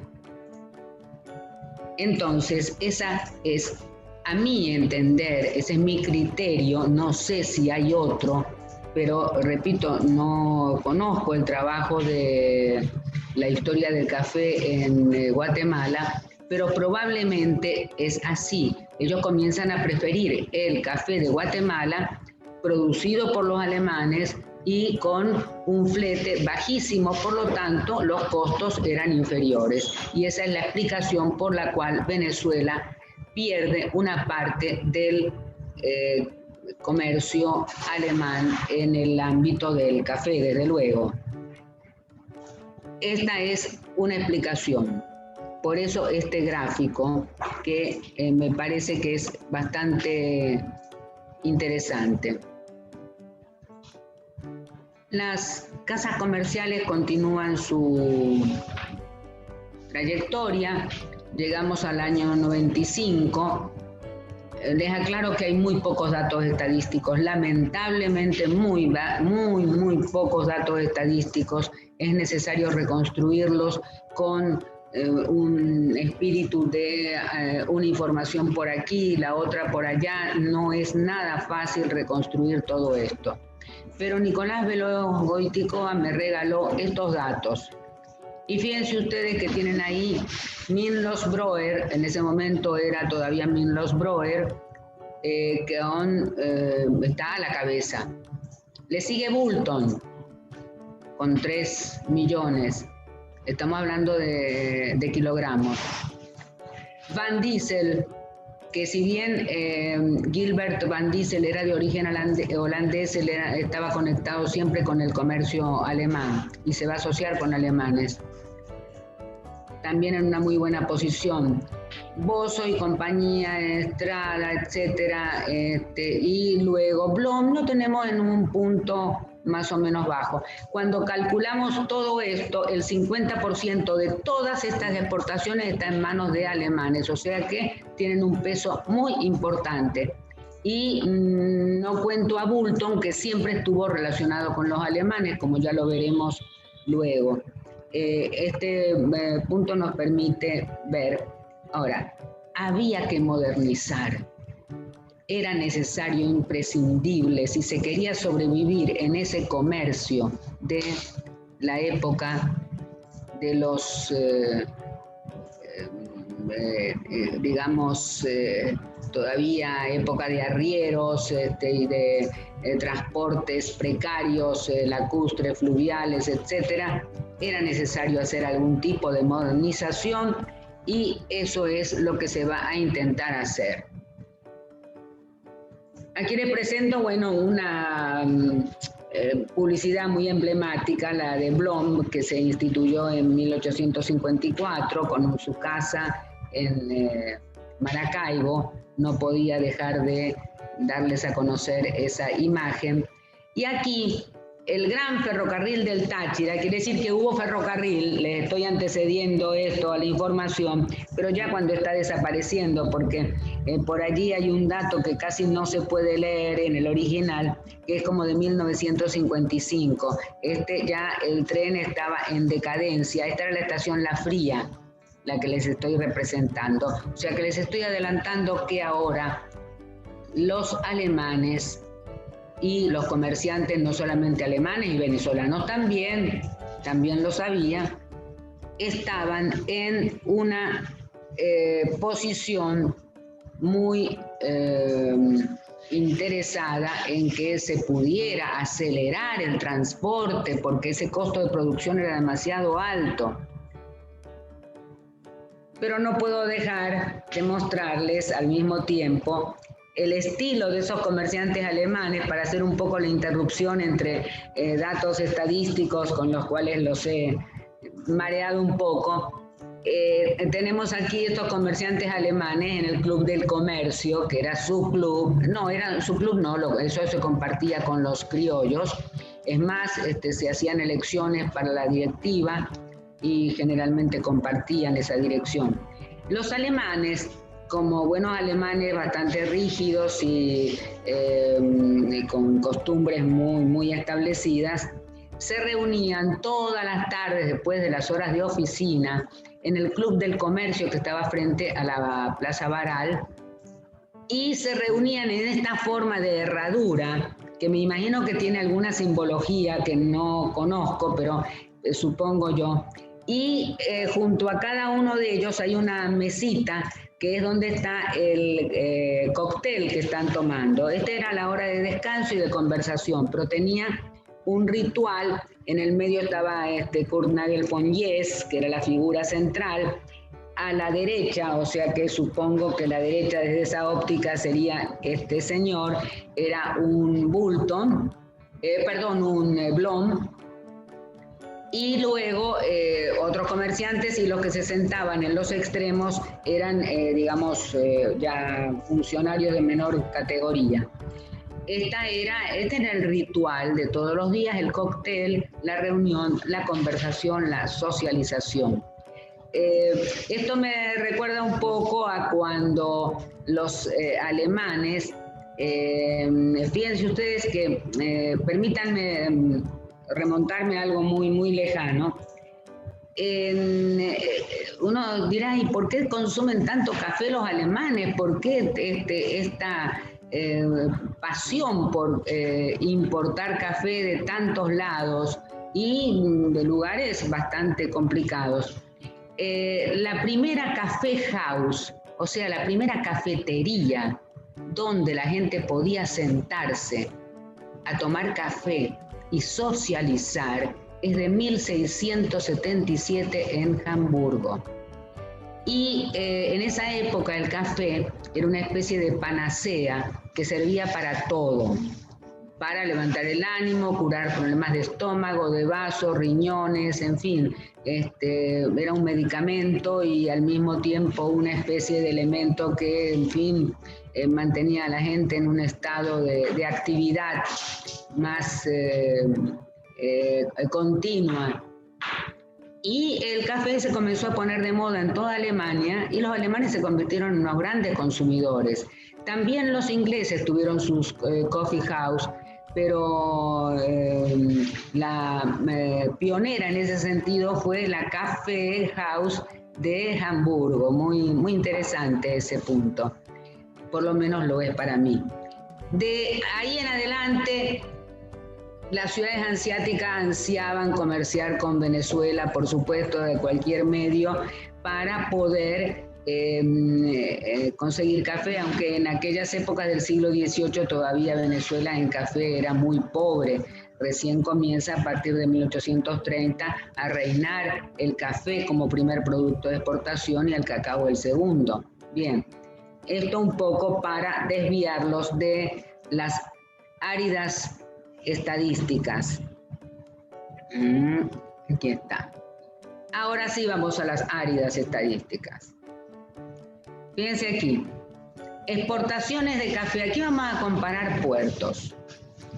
Entonces, esa es, a mi entender, ese es mi criterio, no sé si hay otro, pero repito, no conozco el trabajo de la historia del café en Guatemala, pero probablemente es así. Ellos comienzan a preferir el café de Guatemala producido por los alemanes y con un flete bajísimo, por lo tanto los costos eran inferiores. Y esa es la explicación por la cual Venezuela pierde una parte del comercio alemán en el ámbito del café, desde luego. Esta es una explicación. Por eso este gráfico, que me parece que es bastante interesante. Las casas comerciales continúan su trayectoria. Llegamos al año 95. Les aclaro que hay muy pocos datos estadísticos, lamentablemente muy pocos datos estadísticos. Es necesario reconstruirlos con un espíritu de una información por aquí, la otra por allá. No es nada fácil reconstruir todo esto. Pero Nicolás Veloz Goiticoa me regaló estos datos. Y fíjense ustedes que tienen ahí Minlos Broer, en ese momento era todavía Minlos Broer, que está a la cabeza. Le sigue Bulton, con 3 millones. Estamos hablando de kilogramos. Van Diesel, que si bien Gilbert Van Diesel era de origen holandés, él estaba conectado siempre con el comercio alemán y se va a asociar con alemanes. También en una muy buena posición. Bozo y compañía, Estrada, etcétera, y luego Blom lo tenemos en un punto más o menos bajo. Cuando calculamos todo esto, el 50% de todas estas exportaciones está en manos de alemanes, o sea que tienen un peso muy importante. Y no cuento a Bulton, que siempre estuvo relacionado con los alemanes, como ya lo veremos luego. Este punto nos permite ver. Ahora, había que modernizar. era necesario, imprescindible, si se quería sobrevivir en ese comercio de la época de los, digamos, todavía época de arrieros y de transportes precarios, lacustres, fluviales, etcétera, era necesario hacer algún tipo de modernización y eso es lo que se va a intentar hacer. Aquí les presento, bueno, una publicidad muy emblemática, la de Blom, que se instituyó en 1854 con su casa en Maracaibo. No podía dejar de darles a conocer esa imagen. Y aquí el gran ferrocarril del Táchira, quiere decir que hubo ferrocarril, les estoy antecediendo esto a la información, pero ya cuando está desapareciendo, porque por allí hay un dato que casi no se puede leer en el original, que es como de 1955. Ya el tren estaba en decadencia. Esta era la estación La Fría, la que les estoy representando. O sea que les estoy adelantando que ahora los alemanes y los comerciantes, no solamente alemanes y venezolanos también lo sabía, estaban en una posición muy interesada en que se pudiera acelerar el transporte porque ese costo de producción era demasiado alto. Pero no puedo dejar de mostrarles al mismo tiempo el estilo de esos comerciantes alemanes para hacer un poco la interrupción entre datos estadísticos con los cuales los he mareado un poco. Tenemos aquí estos comerciantes alemanes en el Club del Comercio, que era su club. No, era su club, no, eso se compartía con los criollos. Es más, se hacían elecciones para la directiva y generalmente compartían esa dirección. Los alemanes, como buenos alemanes bastante rígidos y con costumbres muy, muy establecidas, se reunían todas las tardes después de las horas de oficina en el Club del Comercio que estaba frente a la Plaza Baral y se reunían en esta forma de herradura que me imagino que tiene alguna simbología que no conozco, pero supongo yo. Y junto a cada uno de ellos hay una mesita que es donde está el cóctel que están tomando. Era la hora de descanso y de conversación, pero tenía un ritual. En el medio estaba Kurt Nagel von Jess, que era la figura central. A la derecha, o sea que supongo que la derecha desde esa óptica sería este señor, era un Bulton, un Blom, y luego otros comerciantes, y los que se sentaban en los extremos eran, ya funcionarios de menor categoría. Este era el ritual de todos los días, el cóctel, la reunión, la conversación, la socialización. Esto me recuerda un poco a cuando los alemanes, fíjense ustedes que, permítanme remontarme a algo muy, muy lejano. Uno dirá, ¿y por qué consumen tanto café los alemanes? ¿Por qué esta pasión por importar café de tantos lados y de lugares bastante complicados? La primera café house, o sea, la primera cafetería donde la gente podía sentarse a tomar café y socializar, es de 1677 en Hamburgo. Y en esa época el café era una especie de panacea que servía para todo, para levantar el ánimo, curar problemas de estómago, de vasos, riñones, en fin. Era un medicamento y al mismo tiempo una especie de elemento que, en fin, mantenía a la gente en un estado de actividad más continua. Y el café se comenzó a poner de moda en toda Alemania y los alemanes se convirtieron en unos grandes consumidores. También los ingleses tuvieron sus coffee house, pero la pionera en ese sentido fue la Café House de Hamburgo. Muy, muy interesante ese punto. por lo menos lo es para mí. De ahí en adelante, las ciudades asiáticas ansiaban comerciar con Venezuela, por supuesto, de cualquier medio, para poder conseguir café, aunque en aquellas épocas del siglo XVIII todavía Venezuela en café era muy pobre. Recién comienza a partir de 1830 a reinar el café como primer producto de exportación y el cacao el segundo. Bien, esto un poco para desviarlos de las áridas estadísticas. Aquí está. Ahora sí vamos a las áridas estadísticas. Fíjense aquí, exportaciones de café. Aquí vamos a comparar puertos.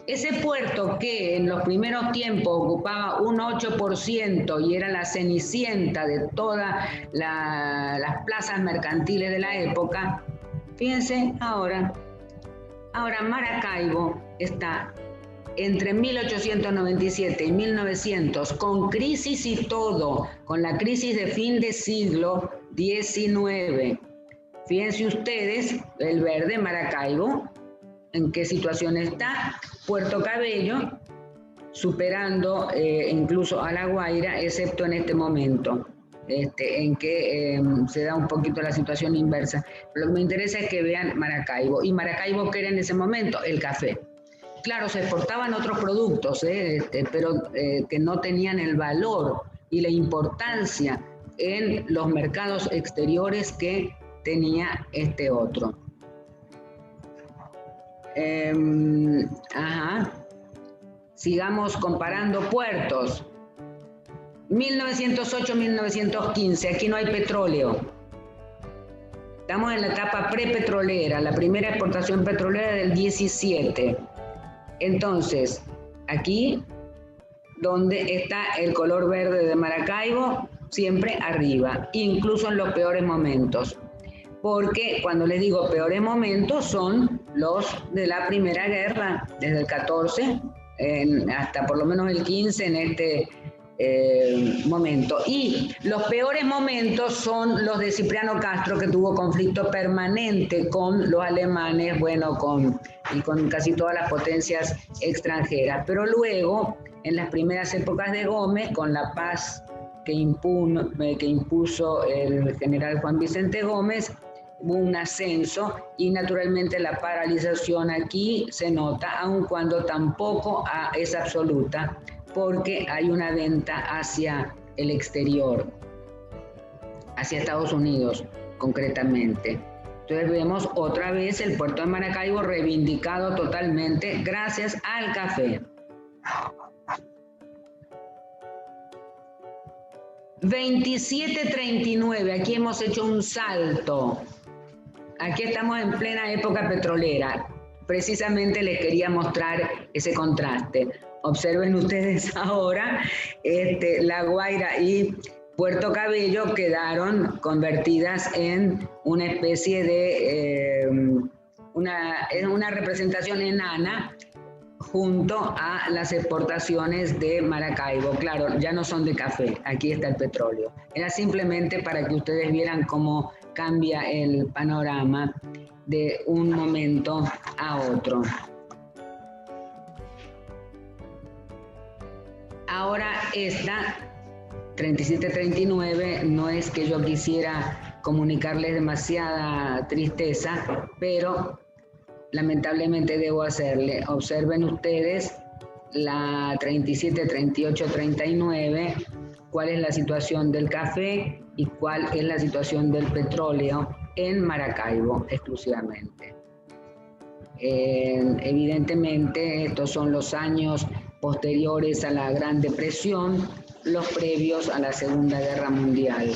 Ese puerto que en los primeros tiempos ocupaba un 8% y era la cenicienta de todas las plazas mercantiles de la época, fíjense ahora Maracaibo está entre 1897 y 1900, con crisis y todo, con la crisis de fin de siglo XIX. Fíjense ustedes, el verde Maracaibo, en qué situación está. Puerto Cabello, superando incluso a La Guaira, excepto en este momento, en que se da un poquito la situación inversa. Lo que me interesa es que vean Maracaibo. ¿Y Maracaibo qué era en ese momento? El café. Claro, se exportaban otros productos, pero que no tenían el valor y la importancia en los mercados exteriores que tenía este otro. Sigamos comparando puertos. 1908-1915, aquí no hay petróleo. Estamos en la etapa prepetrolera, la primera exportación petrolera del 17. Entonces, aquí, donde está el color verde de Maracaibo, siempre arriba, incluso en los peores momentos. Porque cuando les digo peores momentos son los de la Primera Guerra, desde el 14 hasta por lo menos el 15 en este momento. Y los peores momentos son los de Cipriano Castro, que tuvo conflicto permanente con los alemanes, y con casi todas las potencias extranjeras. Pero luego, en las primeras épocas de Gómez, con la paz que impuso el general Juan Vicente Gómez, hubo un ascenso y naturalmente la paralización aquí se nota, aun cuando tampoco es absoluta, porque hay una venta hacia el exterior, hacia Estados Unidos concretamente. Entonces vemos otra vez el puerto de Maracaibo reivindicado totalmente gracias al café. 2739, aquí hemos hecho un salto. Aquí estamos en plena época petrolera. Precisamente les quería mostrar ese contraste. Observen ustedes ahora, La Guaira y Puerto Cabello quedaron convertidas en una especie de una representación enana junto a las exportaciones de Maracaibo. Claro, ya no son de café, aquí está el petróleo. Era simplemente para que ustedes vieran cómo cambia el panorama de un momento a otro. Ahora esta 3739, no es que yo quisiera comunicarles demasiada tristeza, pero lamentablemente debo hacerle. Observen ustedes la 37, 38, 39, cuál es la situación del café y cuál es la situación del petróleo en Maracaibo exclusivamente. Evidentemente estos son los años posteriores a la Gran Depresión, los previos a la Segunda Guerra Mundial.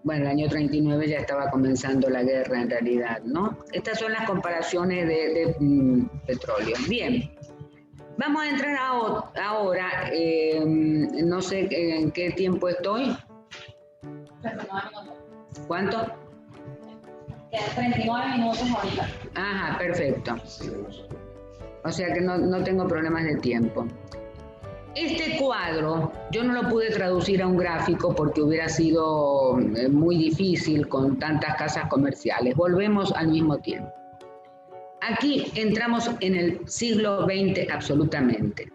Bueno, el año 39 ya estaba comenzando la guerra en realidad, ¿no? Estas son las comparaciones de petróleo. Bien, vamos a entrar ahora, no sé en qué tiempo estoy. 39 minutos. ¿Cuánto? Quedan 39 minutos ahorita. Ajá, perfecto. O sea que no tengo problemas de tiempo. Este cuadro yo no lo pude traducir a un gráfico porque hubiera sido muy difícil con tantas casas comerciales. Volvemos al mismo tiempo. Aquí entramos en el siglo XX absolutamente.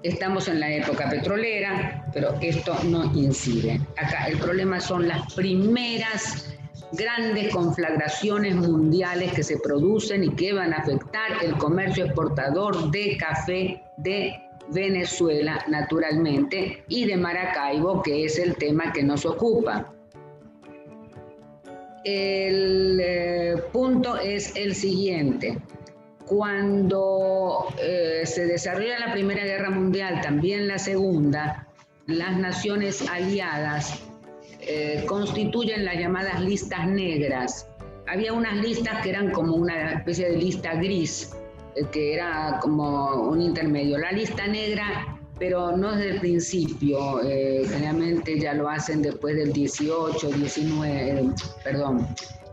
Estamos en la época petrolera, pero esto no incide. Acá el problema son las primeras grandes conflagraciones mundiales que se producen y que van a afectar el comercio exportador de café de Venezuela, naturalmente, y de Maracaibo, que es el tema que nos ocupa. El punto es el siguiente. Cuando se desarrolla la Primera Guerra Mundial, también la Segunda, las naciones aliadas constituyen las llamadas listas negras. Había unas listas que eran como una especie de lista gris, que era como un intermedio. La lista negra, pero no desde el principio, generalmente ya lo hacen después del 18, 19, perdón,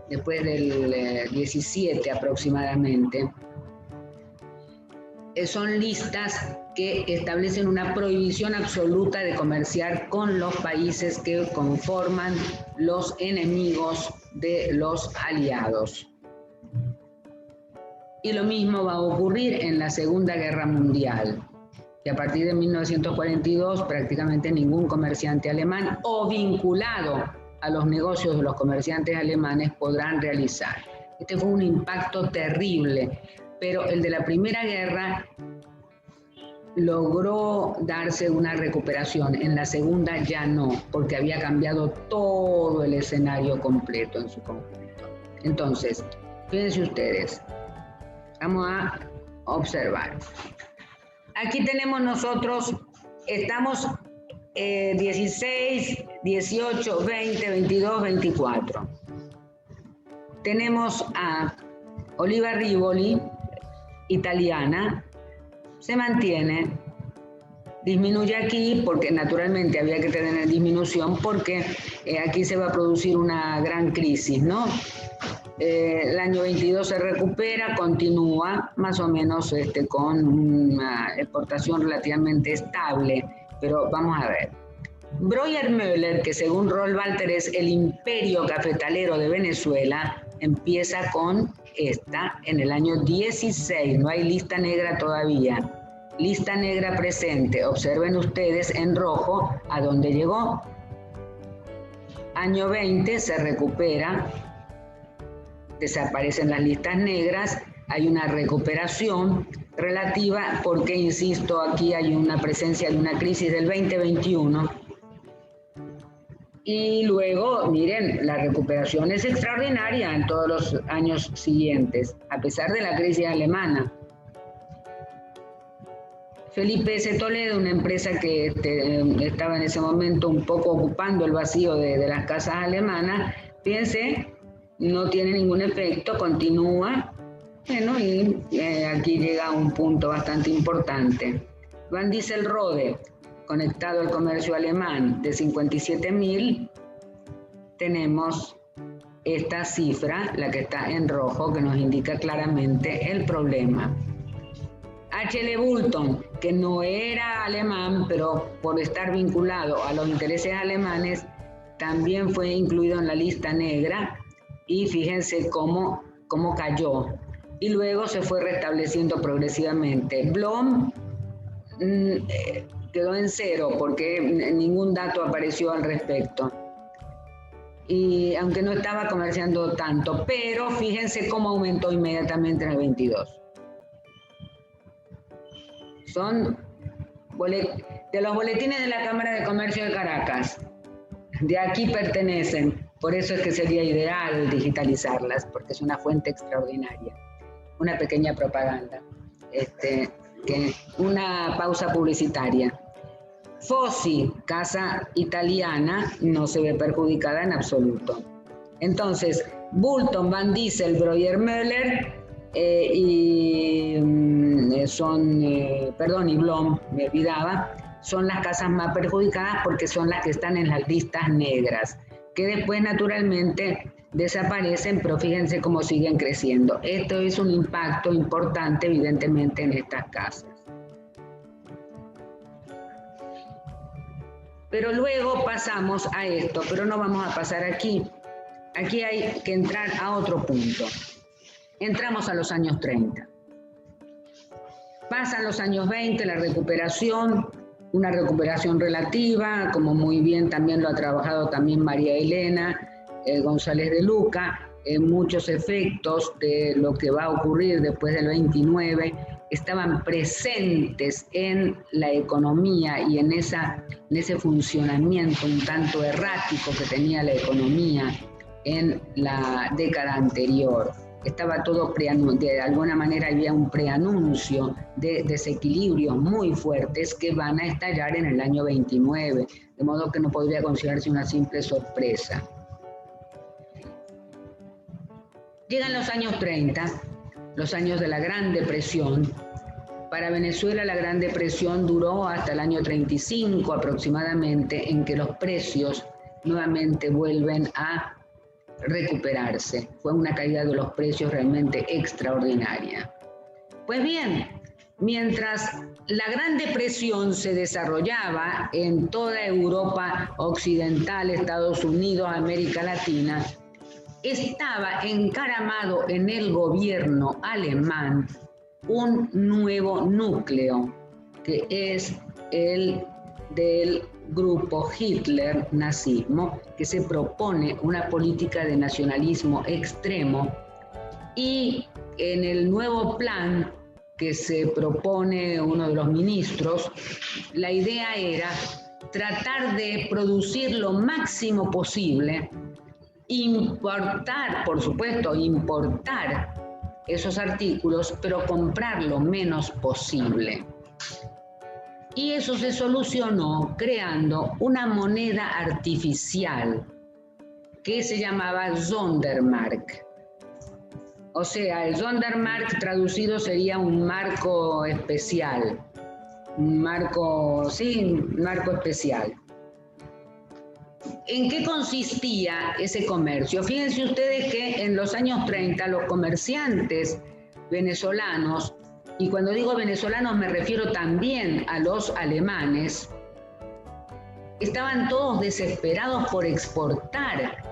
después del 17 aproximadamente. Son listas que establecen una prohibición absoluta de comerciar con los países que conforman los enemigos de los aliados. Y lo mismo va a ocurrir en la Segunda Guerra Mundial, que a partir de 1942 prácticamente ningún comerciante alemán o vinculado a los negocios de los comerciantes alemanes podrán realizar. Este fue un impacto terrible, pero el de la Primera Guerra logró darse una recuperación. En la Segunda ya no, porque había cambiado todo el escenario completo en su conjunto. Entonces, fíjense ustedes, vamos a observar. Aquí tenemos nosotros, estamos 16, 18, 20, 22, 24. Tenemos a Oliva Rivoli, italiana, se mantiene, disminuye aquí porque naturalmente había que tener disminución porque aquí se va a producir una gran crisis, ¿no? El año 22 se recupera, continúa más o menos con una exportación relativamente estable, pero vamos a ver. Breuer-Müller, que según Roll-Walter es el imperio cafetalero de Venezuela, empieza con esta en el año 16, no hay lista negra todavía. Lista negra presente, observen ustedes en rojo a dónde llegó. Año 20 se recupera, desaparecen las listas negras, hay una recuperación relativa porque, insisto, aquí hay una presencia de una crisis del 2021. Y luego, miren, la recuperación es extraordinaria en todos los años siguientes, a pesar de la crisis alemana. Felipe S. Toledo, una empresa que estaba en ese momento un poco ocupando el vacío de las casas alemanas, fíjense, no tiene ningún efecto, continúa, bueno, y aquí llega a un punto bastante importante. Van Dieselrode, conectado al comercio alemán, de 57.000, tenemos esta cifra, la que está en rojo, que nos indica claramente el problema. H.L. Bulton, que no era alemán, pero por estar vinculado a los intereses alemanes, también fue incluido en la lista negra, y fíjense cómo cayó. Y luego se fue restableciendo progresivamente. Blom quedó en cero porque ningún dato apareció al respecto. Y aunque no estaba comerciando tanto, pero fíjense cómo aumentó inmediatamente en el 22. Son de los boletines de la Cámara de Comercio de Caracas. De aquí pertenecen. Por eso es que sería ideal digitalizarlas, porque es una fuente extraordinaria. Una pequeña propaganda. Una pausa publicitaria. Fossi, casa italiana, no se ve perjudicada en absoluto. Entonces, Bulton, Van Diesel, Breuer-Müller y Blom, me olvidaba, son las casas más perjudicadas porque son las que están en las listas negras, que después naturalmente desaparecen, pero fíjense cómo siguen creciendo. Esto es un impacto importante, evidentemente, en estas casas. Pero luego pasamos a esto, pero no vamos a pasar aquí. Aquí hay que entrar a otro punto. Entramos a los años 30. Pasan los años 20, la recuperación, una recuperación relativa, como muy bien también lo ha trabajado también María Elena González de Luca. Muchos efectos de lo que va a ocurrir después del 29 estaban presentes en la economía y en ese funcionamiento un tanto errático que tenía la economía en la década anterior. Estaba todo de alguna manera había un preanuncio de desequilibrios muy fuertes que van a estallar en el año 29, de modo que no podría considerarse una simple sorpresa. Llegan los años 30, los años de la Gran Depresión. Para Venezuela la Gran Depresión duró hasta el año 35 aproximadamente, en que los precios nuevamente vuelven a recuperarse. Fue una caída de los precios realmente extraordinaria. Pues bien, mientras la Gran Depresión se desarrollaba en toda Europa occidental, Estados Unidos, América Latina, estaba encaramado en el gobierno alemán un nuevo núcleo, que es el del grupo Hitler, nazismo, que se propone una política de nacionalismo extremo, y en el nuevo plan que se propone uno de los ministros, la idea era tratar de producir lo máximo posible, importar, por supuesto, importar esos artículos, pero comprar lo menos posible. Y eso se solucionó creando una moneda artificial que se llamaba Sondermark. O sea, el Sondermark traducido sería un marco especial. Un marco, sí, un marco especial. ¿En qué consistía ese comercio? Fíjense ustedes que en los años 30 los comerciantes venezolanos, y cuando digo venezolanos me refiero también a los alemanes, estaban todos desesperados por exportar,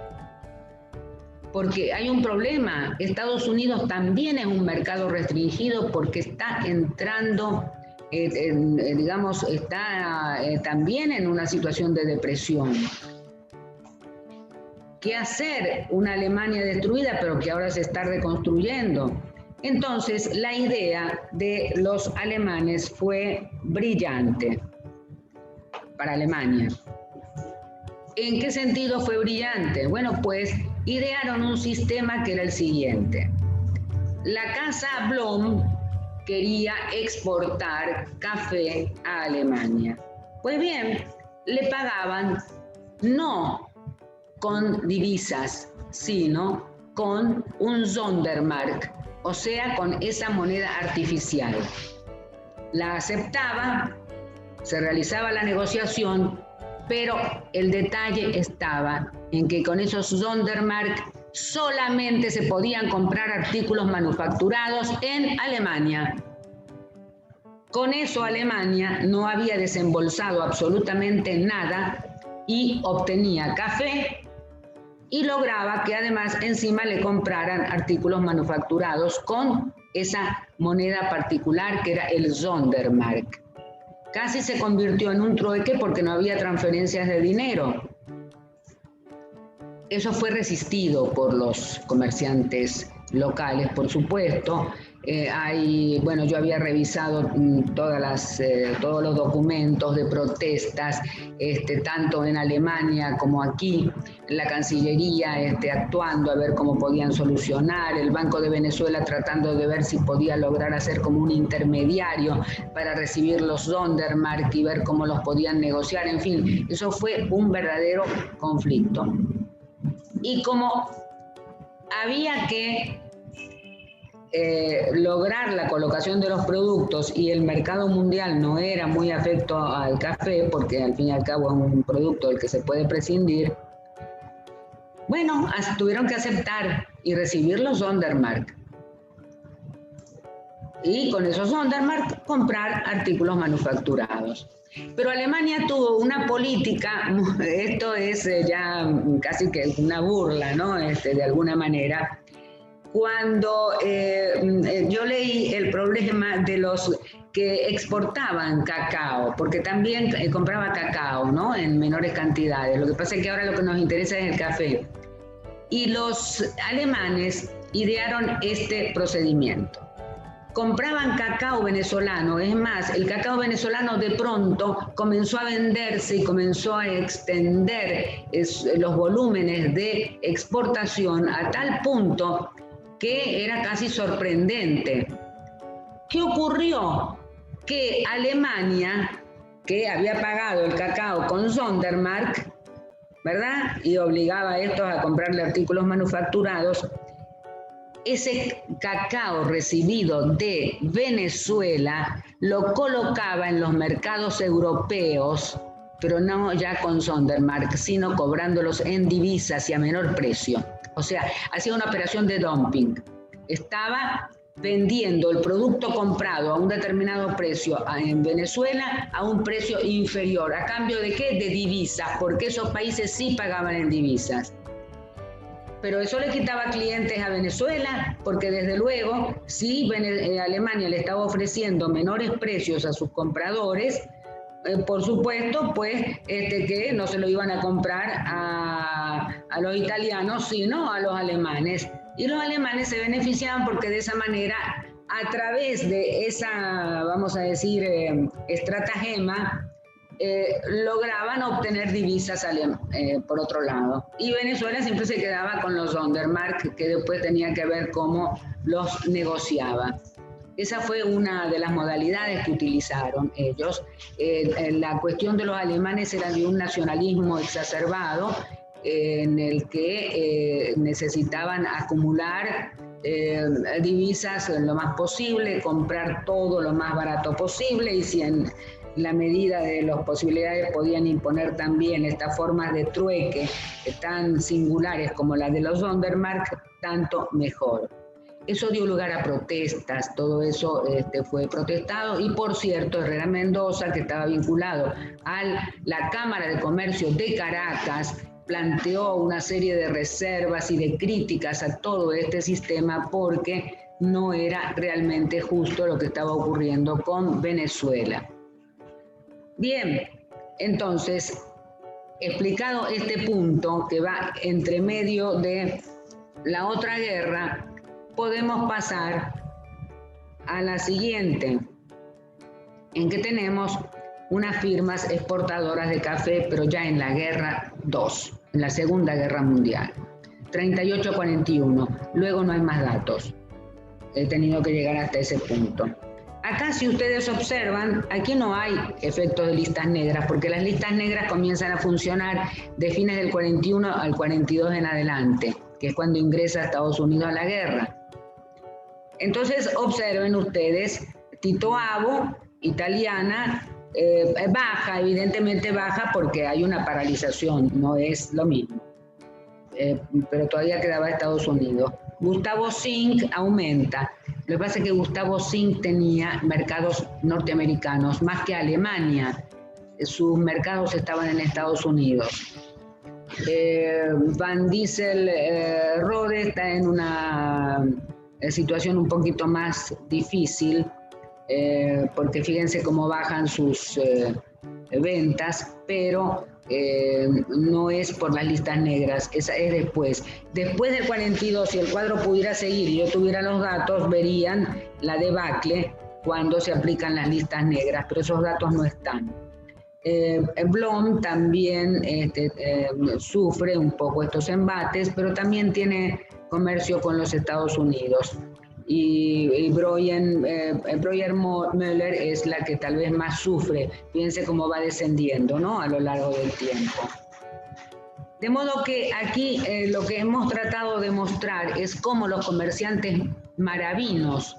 porque hay un problema. Estados Unidos también es un mercado restringido porque está entrando, digamos, está también en una situación de depresión. ¿Qué hacer? Una Alemania destruida, pero que ahora se está reconstruyendo. Entonces, la idea de los alemanes fue brillante para Alemania. ¿En qué sentido fue brillante? Bueno, pues idearon un sistema que era el siguiente. La casa Blom quería exportar café a Alemania. Pues bien, le pagaban no con divisas, sino con un Sondermark, o sea, con esa moneda artificial. La aceptaba, se realizaba la negociación, pero el detalle estaba en que con esos Sondermark solamente se podían comprar artículos manufacturados en Alemania. Con eso Alemania no había desembolsado absolutamente nada y obtenía café y lograba que además encima le compraran artículos manufacturados con esa moneda particular que era el Sondermark. Casi se convirtió en un trueque porque no había transferencias de dinero. Eso fue resistido por los comerciantes locales, por supuesto. Bueno, yo había revisado todos los documentos de protestas, tanto en Alemania como aquí, la Cancillería actuando a ver cómo podían solucionar, el Banco de Venezuela tratando de ver si podía lograr hacer como un intermediario para recibir los Sondermark y ver cómo los podían negociar, en fin, eso fue un verdadero conflicto. Y como había que lograr la colocación de los productos y el mercado mundial no era muy afecto al café, porque al fin y al cabo es un producto del que se puede prescindir, bueno, tuvieron que aceptar y recibir los Sondermark. y con esos Sondermark comprar artículos manufacturados. Pero Alemania tuvo una política, esto es ya casi que una burla, ¿no? De alguna manera. Cuando yo leí el problema de los que exportaban cacao, porque también compraba cacao, ¿no? En menores cantidades. Lo que pasa es que ahora lo que nos interesa es el café. Y los alemanes idearon este procedimiento. Compraban cacao venezolano, es más, el cacao venezolano de pronto comenzó a venderse y comenzó a extender los volúmenes de exportación a tal punto que era casi sorprendente. ¿Qué ocurrió? Que Alemania, que había pagado el cacao con Sondermark, ¿verdad? Y obligaba a estos a comprarle artículos manufacturados, ese cacao recibido de Venezuela lo colocaba en los mercados europeos, pero no ya con Sondermark, sino cobrándolos en divisas y a menor precio. O sea, hacía una operación de dumping. Estaba vendiendo el producto comprado a un determinado precio en Venezuela a un precio inferior. ¿A cambio de qué? De divisas, porque esos países sí pagaban en divisas. Pero eso le quitaba clientes a Venezuela, porque desde luego, si Alemania le estaba ofreciendo menores precios a sus compradores, por supuesto, pues que no se lo iban a comprar a los italianos, sino a los alemanes. Y los alemanes se beneficiaban porque de esa manera, a través de esa, vamos a decir, estratagema, lograban obtener divisas por otro lado. Y Venezuela siempre se quedaba con los Sondermark, que después tenía que ver cómo los negociaba. Esa fue una de las modalidades que utilizaron ellos. La cuestión de los alemanes era de un nacionalismo exacerbado, en el que necesitaban acumular divisas lo más posible, comprar todo lo más barato posible, y si en la medida de las posibilidades podían imponer también estas formas de trueque tan singulares como las de los Sondermark, tanto mejor. Eso dio lugar a protestas, todo eso fue protestado, y por cierto, Herrera Mendoza, que estaba vinculado a la Cámara de Comercio de Caracas, planteó una serie de reservas y de críticas a todo este sistema porque no era realmente justo lo que estaba ocurriendo con Venezuela. Bien, entonces, explicado este punto que va entre medio de la otra guerra, podemos pasar a la siguiente, en que tenemos unas firmas exportadoras de café, pero ya en la guerra 2, en la Segunda Guerra Mundial, 38-41. Luego no hay más datos. He tenido que llegar hasta ese punto. Acá, si ustedes observan, aquí no hay efectos de listas negras, porque las listas negras comienzan a funcionar de fines del 41 al 42 en adelante, que es cuando ingresa Estados Unidos a la guerra. Entonces, observen ustedes, Tito Abo, italiana, baja, evidentemente baja porque hay una paralización, no es lo mismo, pero todavía quedaba Estados Unidos. Gustavo Zink aumenta. Lo que pasa es que Gustavo Zink tenía mercados norteamericanos más que Alemania. Sus mercados estaban en Estados Unidos. Van Diesel Rode está en una situación un poquito más difícil, porque fíjense cómo bajan sus ventas, pero no es por las listas negras, esa es después. Después del 42, si el cuadro pudiera seguir y yo tuviera los datos, verían la debacle cuando se aplican las listas negras, pero esos datos no están. Blom también sufre un poco estos embates, pero también tiene comercio con los Estados Unidos. Y Breuer-Müller es la que tal vez más sufre. Fíjense cómo va descendiendo, ¿no?, a lo largo del tiempo. De modo que aquí lo que hemos tratado de mostrar es cómo los comerciantes maravinos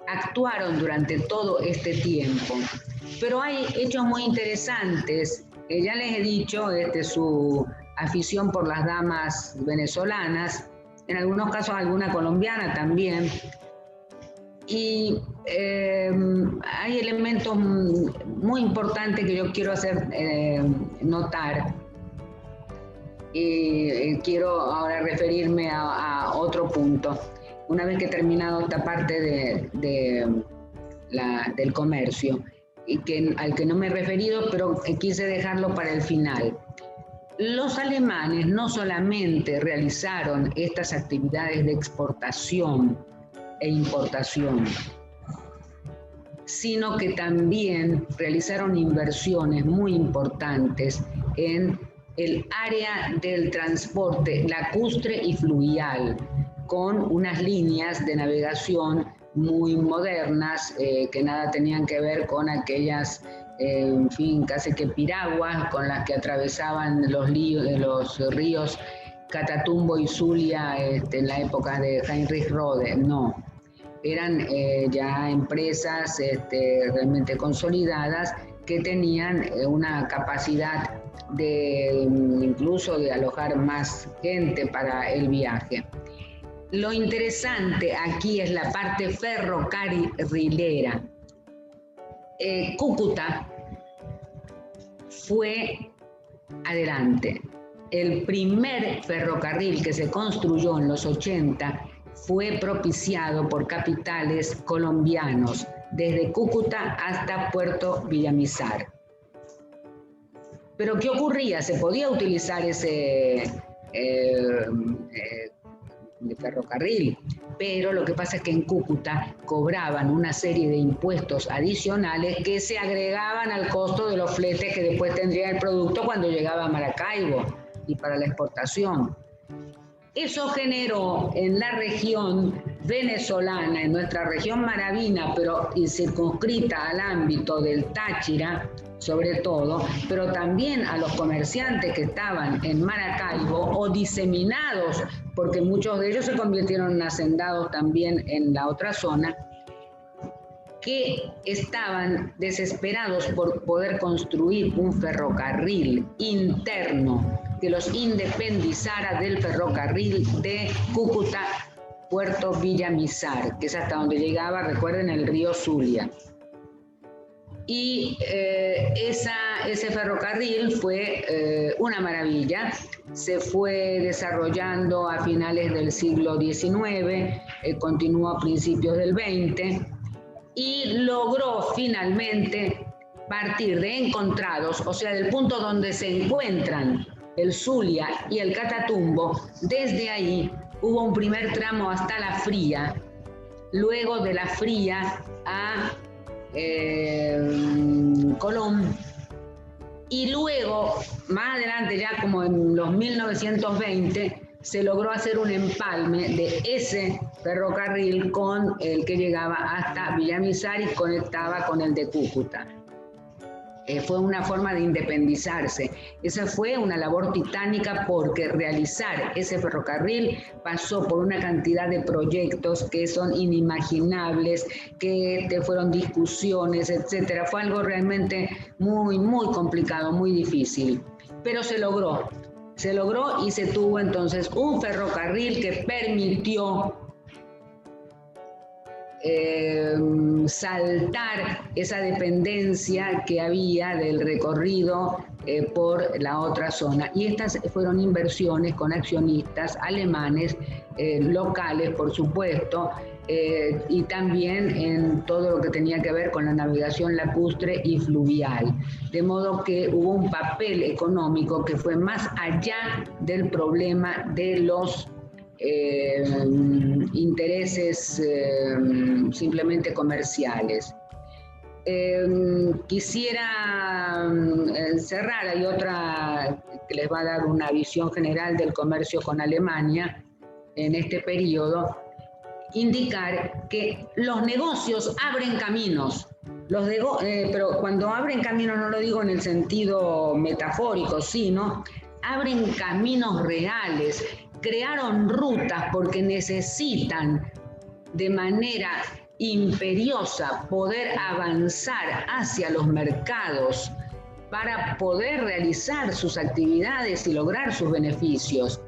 actuaron durante todo este tiempo. Pero hay hechos muy interesantes. Ya les he dicho su afición por las damas venezolanas, en algunos casos alguna colombiana también. Y hay elementos muy importantes que yo quiero hacer notar. Y quiero ahora referirme a otro punto. Una vez que he terminado esta parte del comercio, y al que no me he referido, pero quise dejarlo para el final. Los alemanes no solamente realizaron estas actividades de exportación e importación, sino que también realizaron inversiones muy importantes en el área del transporte lacustre y fluvial, con unas líneas de navegación muy modernas que nada tenían que ver con aquellas, en fin, casi que piraguas con las que atravesaban los ríos Catatumbo y Zulia en la época de Heinrich Rode. No, eran ya empresas realmente consolidadas que tenían una capacidad incluso de alojar más gente para el viaje. Lo interesante aquí es la parte ferrocarrilera. Cúcuta fue adelante. El primer ferrocarril que se construyó en los 80 fue propiciado por capitales colombianos, desde Cúcuta hasta Puerto Villamizar. Pero ¿qué ocurría? Se podía utilizar ese ferrocarril, pero lo que pasa es que en Cúcuta cobraban una serie de impuestos adicionales que se agregaban al costo de los fletes que después tendría el producto cuando llegaba a Maracaibo y para la exportación. Eso generó en la región venezolana, en nuestra región maravina, pero circunscrita al ámbito del Táchira, sobre todo, pero también a los comerciantes que estaban en Maracaibo o diseminados, porque muchos de ellos se convirtieron en hacendados también en la otra zona, que estaban desesperados por poder construir un ferrocarril interno que los independizara del ferrocarril de Cúcuta, Puerto Villamizar, que es hasta donde llegaba, recuerden, el río Zulia. Y ese ferrocarril fue una maravilla, se fue desarrollando a finales del siglo XIX, continuó a principios del XX y logró finalmente partir de encontrados, o sea, del punto donde se encuentran el Zulia y el Catatumbo. Desde ahí hubo un primer tramo hasta La Fría, luego de La Fría a Colón, y luego, más adelante, ya como en los 1920, se logró hacer un empalme de ese ferrocarril con el que llegaba hasta Villamizar y conectaba con el de Cúcuta. Fue una forma de independizarse. Esa fue una labor titánica porque realizar ese ferrocarril pasó por una cantidad de proyectos que son inimaginables, que fueron discusiones, etcétera. Fue algo realmente muy, muy complicado, muy difícil. Pero se logró y se tuvo entonces un ferrocarril que permitió saltar esa dependencia que había del recorrido por la otra zona. Y estas fueron inversiones con accionistas alemanes, locales, por supuesto, y también en todo lo que tenía que ver con la navegación lacustre y fluvial. De modo que hubo un papel económico que fue más allá del problema de los intereses simplemente comerciales. Quisiera cerrar, hay otra que les va a dar una visión general del comercio con Alemania en este periodo, indicar que los negocios abren caminos, pero cuando abren caminos no lo digo en el sentido metafórico, sino abren caminos reales, crearon rutas porque necesitan de manera imperiosa poder avanzar hacia los mercados para poder realizar sus actividades y lograr sus beneficios.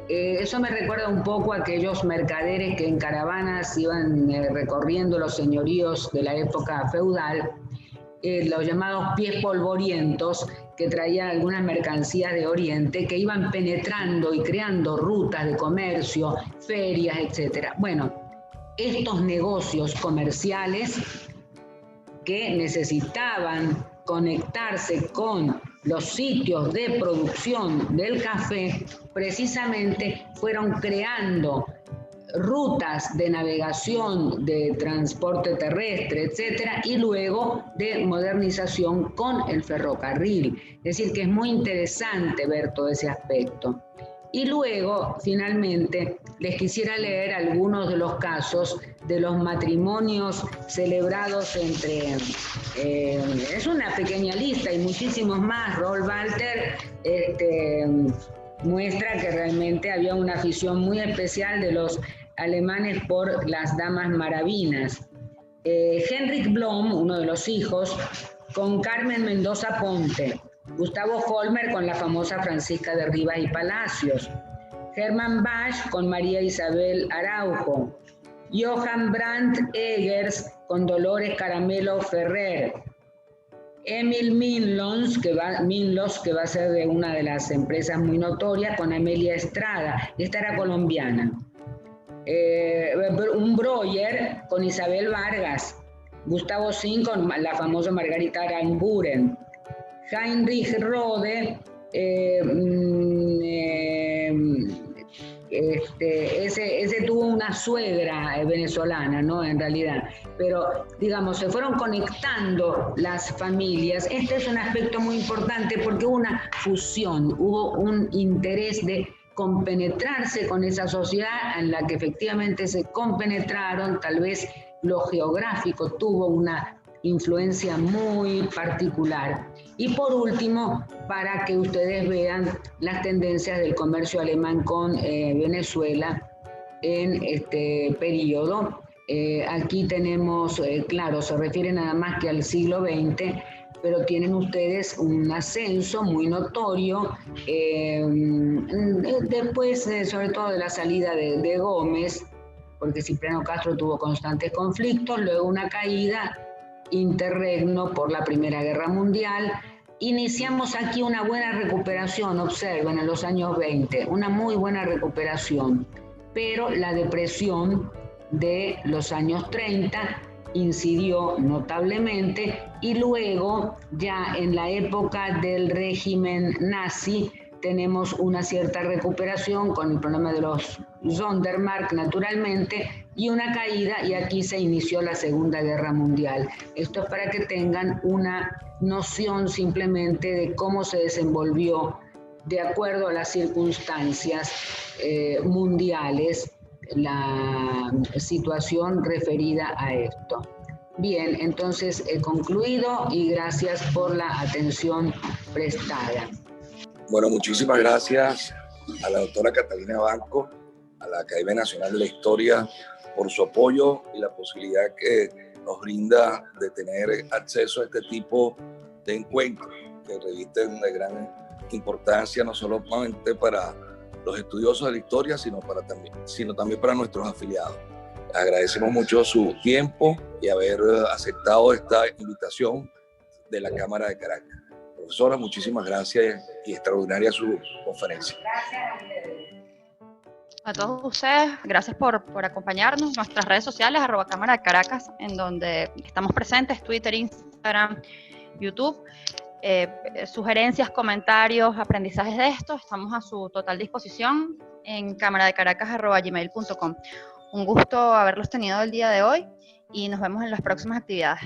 Eso me recuerda un poco a aquellos mercaderes que en caravanas iban recorriendo los señoríos de la época feudal, los llamados pies polvorientos, que traían algunas mercancías de Oriente, que iban penetrando y creando rutas de comercio, ferias, etc. Bueno, estos negocios comerciales que necesitaban conectarse con los sitios de producción del café, precisamente fueron creando rutas de navegación, de transporte terrestre, etcétera, y luego de modernización con el ferrocarril. Es decir, que es muy interesante ver todo ese aspecto. Y luego, finalmente, les quisiera leer algunos de los casos de los matrimonios celebrados entre... es una pequeña lista y muchísimos más. Roll Walter muestra que realmente había una afición muy especial de los alemanes por las damas maravinas. Henrik Blom, uno de los hijos, con Carmen Mendoza Ponte. Gustavo Folmer con la famosa Francisca de Rivas y Palacios, Hermann Bach con María Isabel Araujo, Johann Brandt Eggers con Dolores Caramelo Ferrer, Emil Minlos, que va a ser de una de las empresas muy notorias, con Amelia Estrada, esta era colombiana, un Breuer con Isabel Vargas, Gustavo Zinn con la famosa Margarita Aranguren, Heinrich Rode, ese tuvo una suegra venezolana, ¿no? En realidad, pero digamos, se fueron conectando las familias. Este es un aspecto muy importante porque hubo una fusión, hubo un interés de compenetrarse con esa sociedad en la que efectivamente se compenetraron. Tal vez lo geográfico tuvo una influencia muy particular. Y por último, para que ustedes vean las tendencias del comercio alemán con Venezuela en este periodo. Aquí tenemos, claro, se refiere nada más que al siglo XX, pero tienen ustedes un ascenso muy notorio, después, sobre todo de la salida de Gómez, porque Cipriano Castro tuvo constantes conflictos, luego una caída, interregno por la Primera Guerra Mundial. Iniciamos aquí una buena recuperación, observen, en los años 20, una muy buena recuperación, pero la depresión de los años 30 incidió notablemente y luego ya en la época del régimen nazi tenemos una cierta recuperación con el problema de los Sondermark, naturalmente, y una caída, y aquí se inició la Segunda Guerra Mundial. Esto es para que tengan una noción simplemente de cómo se desenvolvió, de acuerdo a las circunstancias mundiales, la situación referida a esto. Bien, entonces he concluido y gracias por la atención prestada. Bueno, muchísimas gracias a la doctora Catalina Banco, a la Academia Nacional de la Historia, por su apoyo y la posibilidad que nos brinda de tener acceso a este tipo de encuentros que revisten de gran importancia, no solamente para los estudiosos de la historia, sino también para nuestros afiliados. Agradecemos mucho su tiempo y haber aceptado esta invitación de la Cámara de Caracas. Profesora, muchísimas gracias y extraordinaria su conferencia. A todos ustedes, gracias por acompañarnos. Nuestras redes sociales, @Cámara de Caracas, en donde estamos presentes, Twitter, Instagram, YouTube. Sugerencias, comentarios, aprendizajes de esto, estamos a su total disposición en camaradecaracas@gmail.com. Un gusto haberlos tenido el día de hoy y nos vemos en las próximas actividades.